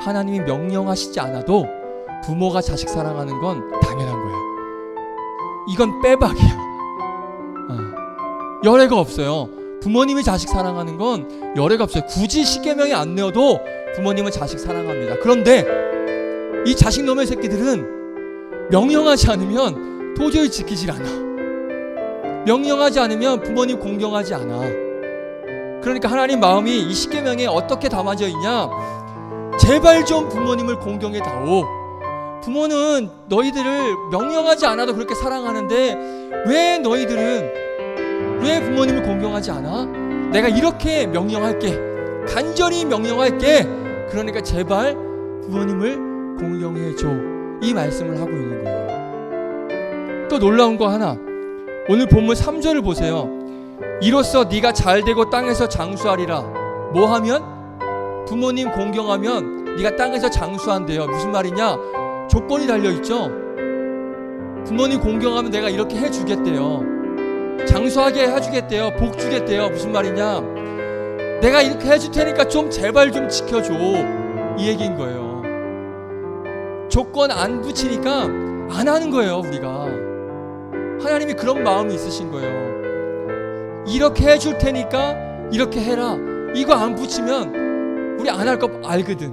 Speaker 1: 하나님이 명령하시지 않아도 부모가 자식 사랑하는 건 당연한 거예요. 이건 빼박이야. 열애가 없어요. 부모님이 자식 사랑하는 건 열애가 없어요. 굳이 10계명이 안 내어도 부모님은 자식 사랑합니다. 그런데 이 자식 놈의 새끼들은 명령하지 않으면 도저히 지키질 않아. 명령하지 않으면 부모님 공경하지 않아. 그러니까 하나님 마음이 이 10계명에 어떻게 담아져 있냐? 제발 좀 부모님을 공경해 다오. 부모는 너희들을 명령하지 않아도 그렇게 사랑하는데 왜 너희들은 왜 부모님을 공경하지 않아? 내가 이렇게 명령할게. 간절히 명령할게. 그러니까 제발 부모님을 공경해줘. 이 말씀을 하고 있는 거예요. 또 놀라운 거 하나. 오늘 본문 3절을 보세요. 이로써 네가 잘되고 땅에서 장수하리라. 뭐 하면? 부모님 공경하면 네가 땅에서 장수한대요. 무슨 말이냐? 조건이 달려있죠. 부모님 공경하면 내가 이렇게 해주겠대요. 장수하게 해주겠대요. 복 주겠대요. 무슨 말이냐? 내가 이렇게 해줄 테니까 좀 제발 좀 지켜줘. 이 얘기인 거예요. 조건 안 붙이니까 안 하는 거예요. 우리가. 하나님이 그런 마음이 있으신 거예요. 이렇게 해줄 테니까 이렇게 해라. 이거 안 붙이면 우리 안 할 거 알거든.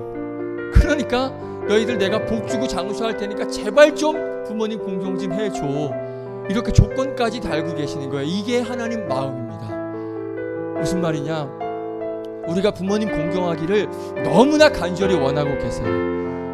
Speaker 1: 그러니까 너희들 내가 복 주고 장수할 테니까 제발 좀 부모님 공경 좀 해줘. 이렇게 조건까지 달고 계시는 거예요. 이게 하나님 마음입니다. 무슨 말이냐? 우리가 부모님 공경하기를 너무나 간절히 원하고 계세요.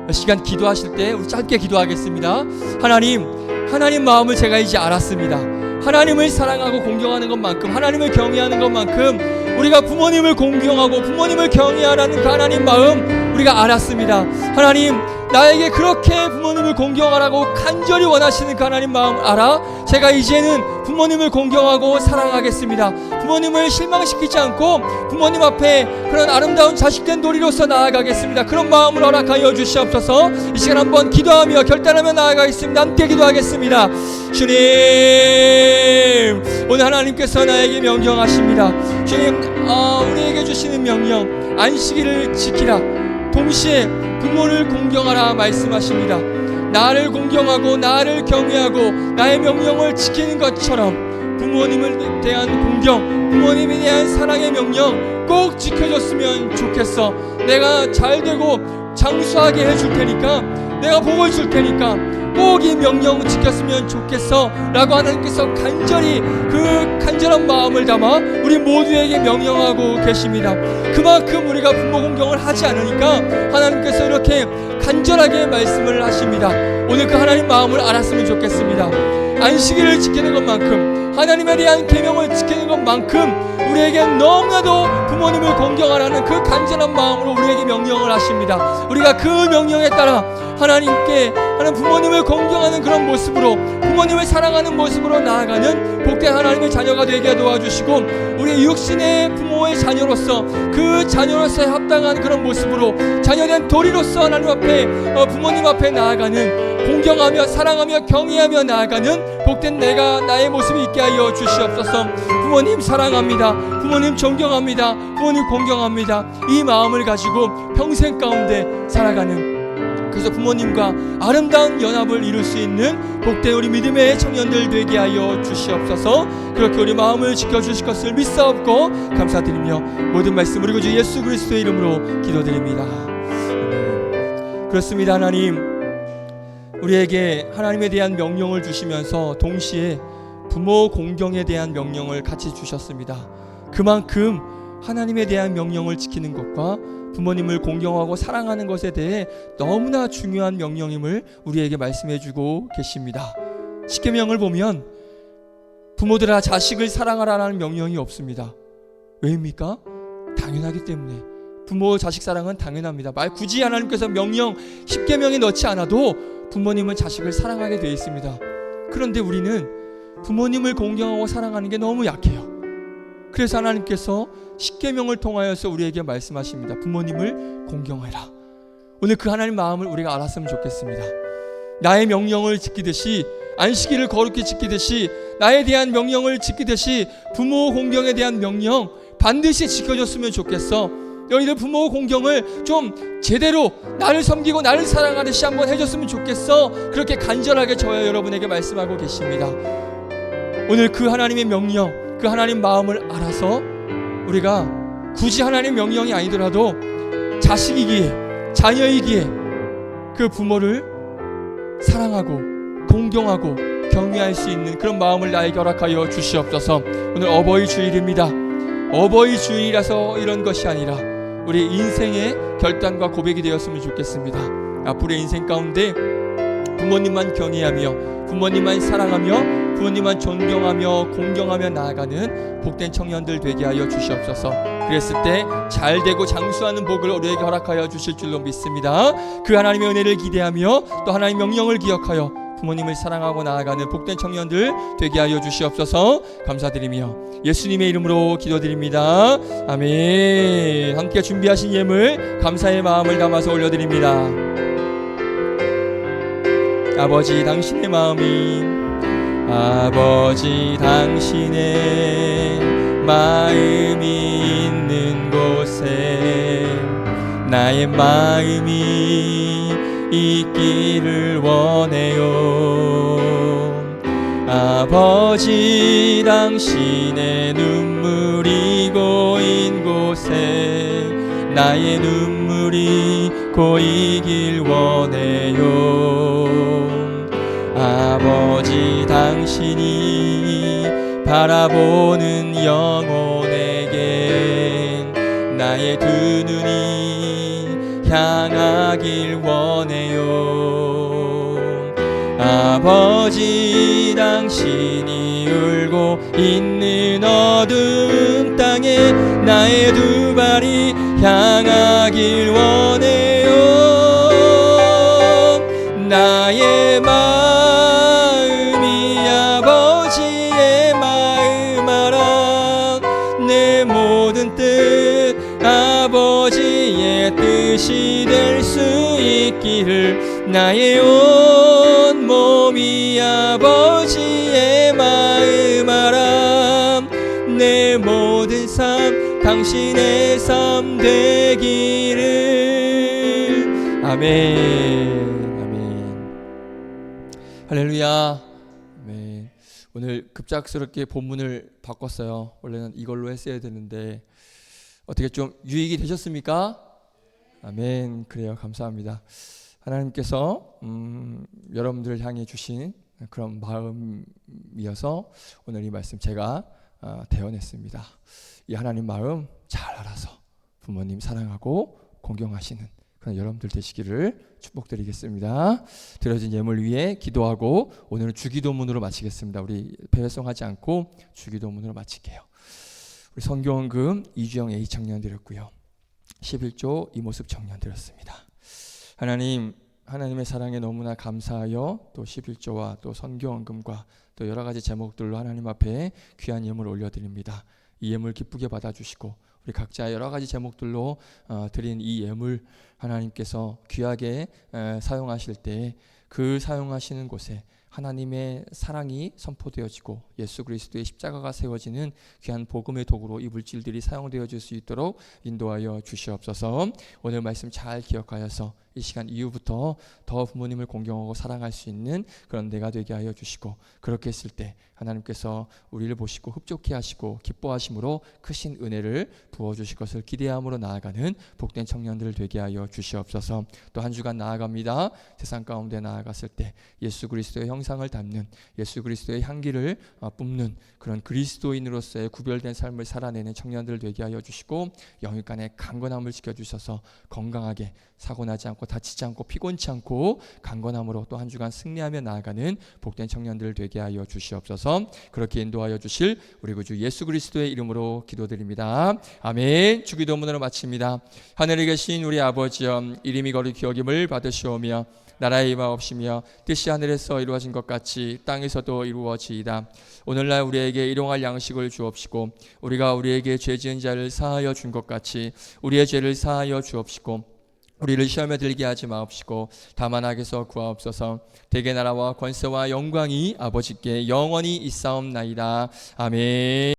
Speaker 1: 시간 기도하실 때 우리 짧게 기도하겠습니다. 하나님 마음을 제가 이제 알았습니다. 하나님을 사랑하고 공경하는 것만큼, 하나님을 경외하는 것만큼 우리가 부모님을 공경하고 부모님을 경외하라는 그 하나님 마음 우리가 알았습니다. 하나님, 나에게 그렇게 부모님을 공경하라고 간절히 원하시는 그 하나님 마음 알아. 제가 이제는 부모님을 공경하고 사랑하겠습니다. 부모님을 실망시키지 않고 부모님 앞에 그런 아름다운 자식된 도리로서 나아가겠습니다. 그런 마음을 허락하여 주시옵소서. 이 시간 한번 기도하며 결단하며 나아가겠습니다. 함께 기도하겠습니다. 주님, 오늘 하나님께서 나에게 명령하십니다. 주님, 우리에게 주시는 명령, 안식일을 지키라. 동시에 부모를 공경하라 말씀하십니다. 나를 공경하고 나를 경외하고 나의 명령을 지키는 것처럼 부모님을 대한 공경, 부모님에 대한 사랑의 명령 꼭 지켜줬으면 좋겠어. 내가 잘되고 장수하게 해줄 테니까 내가 복을 줄 테니까 꼭 이 명령 지켰으면 좋겠어 라고 하나님께서 간절히 그 간절한 마음을 담아 우리 모두에게 명령하고 계십니다. 그만큼 우리가 부모 공경을 하지 않으니까 하나님께서 이렇게 간절하게 말씀을 하십니다. 오늘 그 하나님 마음을 알았으면 좋겠습니다. 안식일을 지키는 것만큼, 하나님에 대한 계명을 지키는 것만큼 우리에게 너무나도 부모님을 공경하라는 그 간절한 마음으로 우리에게 명령을 하십니다. 우리가 그 명령에 따라 하나님께, 하나님 부모님을 공경하는 그런 모습으로, 부모님을 사랑하는 모습으로 나아가는 복된 하나님의 자녀가 되게 도와주시고, 우리 육신의 부모의 자녀로서 그 자녀로서의 합당한 그런 모습으로 자녀된 도리로서 하나님 앞에, 부모님 앞에 나아가는, 공경하며 사랑하며 경외하며 나아가는 복된 내가, 나의 모습이 있게 하여 주시옵소서. 부모님 사랑합니다, 부모님 존경합니다, 부모님 공경합니다, 이 마음을 가지고 평생 가운데 살아가는, 그래서 부모님과 아름다운 연합을 이룰 수 있는 복된 우리 믿음의 청년들 되게 하여 주시옵소서. 그렇게 우리 마음을 지켜주실 것을 믿사옵고 감사드리며 모든 말씀 우리 구주 예수 그리스도의 이름으로 기도드립니다. 그렇습니다. 하나님, 우리에게 하나님에 대한 명령을 주시면서 동시에 부모 공경에 대한 명령을 같이 주셨습니다. 그만큼 하나님에 대한 명령을 지키는 것과 부모님을 공경하고 사랑하는 것에 대해 너무나 중요한 명령임을 우리에게 말씀해주고 계십니다. 십계명을 보면 부모들아 자식을 사랑하라는 명령이 없습니다. 왜입니까? 당연하기 때문에. 부모 자식 사랑은 당연합니다. 굳이 하나님께서 명령 십계명에 넣지 않아도 부모님은 자식을 사랑하게 되어 있습니다. 그런데 우리는 부모님을 공경하고 사랑하는 게 너무 약해요. 그래서 하나님께서 십계명을 통하여서 우리에게 말씀하십니다. 부모님을 공경해라. 오늘 그 하나님 마음을 우리가 알았으면 좋겠습니다. 나의 명령을 지키듯이, 안식일을 거룩히 지키듯이, 나에 대한 명령을 지키듯이 부모 공경에 대한 명령 반드시 지켜줬으면 좋겠어. 너희들 부모 공경을 좀 제대로 나를 섬기고 나를 사랑하듯이 한번 해줬으면 좋겠어. 그렇게 간절하게 저와 여러분에게 말씀하고 계십니다. 오늘 그 하나님의 명령, 그 하나님 마음을 알아서 우리가 굳이 하나님 명령이 아니더라도 자식이기에, 자녀이기에 그 부모를 사랑하고 공경하고 경외할 수 있는 그런 마음을 나에게 허락하여 주시옵소서. 오늘 어버이 주일입니다. 어버이 주일이라서 이런 것이 아니라 우리 인생의 결단과 고백이 되었으면 좋겠습니다. 앞으로의 인생 가운데 부모님만 경외하며, 부모님만 사랑하며, 부모님만 존경하며 공경하며 나아가는 복된 청년들 되게 하여 주시옵소서. 그랬을 때 잘되고 장수하는 복을 우리에게 허락하여 주실 줄로 믿습니다. 그 하나님의 은혜를 기대하며 또 하나님의 명령을 기억하여 부모님을 사랑하고 나아가는 복된 청년들 되게 하여 주시옵소서. 감사드리며 예수님의 이름으로 기도드립니다. 아멘. 함께 준비하신 예물 감사의 마음을 담아서 올려드립니다. 아버지, 당신의 마음이, 아버지 당신의 마음이 있는 곳에 나의 마음이 있기를 원해요. 아버지 당신의 눈물이 고인 곳에 나의 눈물이 고이길 원해요. 아버지 당신이 바라보는 영혼에게 나의 두 눈이 향하길 원해요. 아버지 당신이 울고 있는 어두운 땅에 나의 두 발이 향하길 원해요. 나의 마음이 아버지의 마음 알아. 내 모든 뜻 아버지의 뜻이 될 수 있기를 나의 온 몸이 아버지의 마음 알아. 내 모든 삶 당신의 삶 되기를. 아멘. 할렐루야. 아멘. 오늘 급작스럽게 본문을 바꿨어요. 원래는 이걸로 했어야 되는데 어떻게 좀 유익이 되셨습니까? 아멘. 그래요. 감사합니다. 하나님께서 여러분들을 향해 주신 그런 마음이어서 오늘 이 말씀 제가 대언했습니다. 이 하나님 마음 잘 알아서 부모님 사랑하고 공경하시는 그런 여러분들 되시기를 축복드리겠습니다. 드려진 예물 위에 기도하고 오늘은 주기도문으로 마치겠습니다. 우리 배회성하지 않고 주기도문으로 마칠게요. 우리 성경원금 이주영 A 청년 드렸고요. 11조 이모습 청년 드렸습니다. 하나님의 사랑에 너무나 감사하여 또 11조와 또 선교원금과 또 여러 가지 제목들로 하나님 앞에 귀한 예물 올려드립니다. 이 예물 기쁘게 받아주시고 우리 각자 여러 가지 제목들로 드린 이 예물 하나님께서 귀하게 사용하실 때 그 사용하시는 곳에 하나님의 사랑이 선포되어지고 예수 그리스도의 십자가가 세워지는 귀한 복음의 도구로 이 물질들이 사용되어질 수 있도록 인도하여 주시옵소서. 오늘 말씀 잘 기억하여서 이 시간 이후부터 더 부모님을 공경하고 사랑할 수 있는 그런 내가 되게 하여 주시고, 그렇게 했을 때 하나님께서 우리를 보시고 흡족해 하시고 기뻐하심으로 크신 은혜를 부어주실 것을 기대함으로 나아가는 복된 청년들 되게 하여 주시옵소서. 또 한 주간 나아갑니다. 세상 가운데 나아갔을 때 예수 그리스도의 형상을 담는, 예수 그리스도의 향기를 뿜는 그런 그리스도인으로서의 구별된 삶을 살아내는 청년들 되게 하여 주시고, 영육간의 강건함을 지켜주셔서 건강하게 사고나지 않고 다치지 않고 피곤치 않고 강건함으로 또 한 주간 승리하며 나아가는 복된 청년들 되게 하여 주시옵소서. 그렇게 인도하여 주실 우리 구주 예수 그리스도의 이름으로 기도드립니다. 아멘. 주기도문으로 마칩니다. 하늘에 계신 우리 아버지여, 이름이 거룩히 여김을 받으시오며 나라의 임하옵시며 뜻이 하늘에서 이루어진 것 같이 땅에서도 이루어지이다. 오늘날 우리에게 일용할 양식을 주옵시고 우리가 우리에게 죄 지은 자를 사하여 준 것 같이 우리의 죄를 사하여 주옵시고 우리를 시험에 들게 하지 마옵시고 다만 악에서 구하옵소서. 대개 나라와 권세와 영광이 아버지께 영원히 있사옵나이다. 아멘.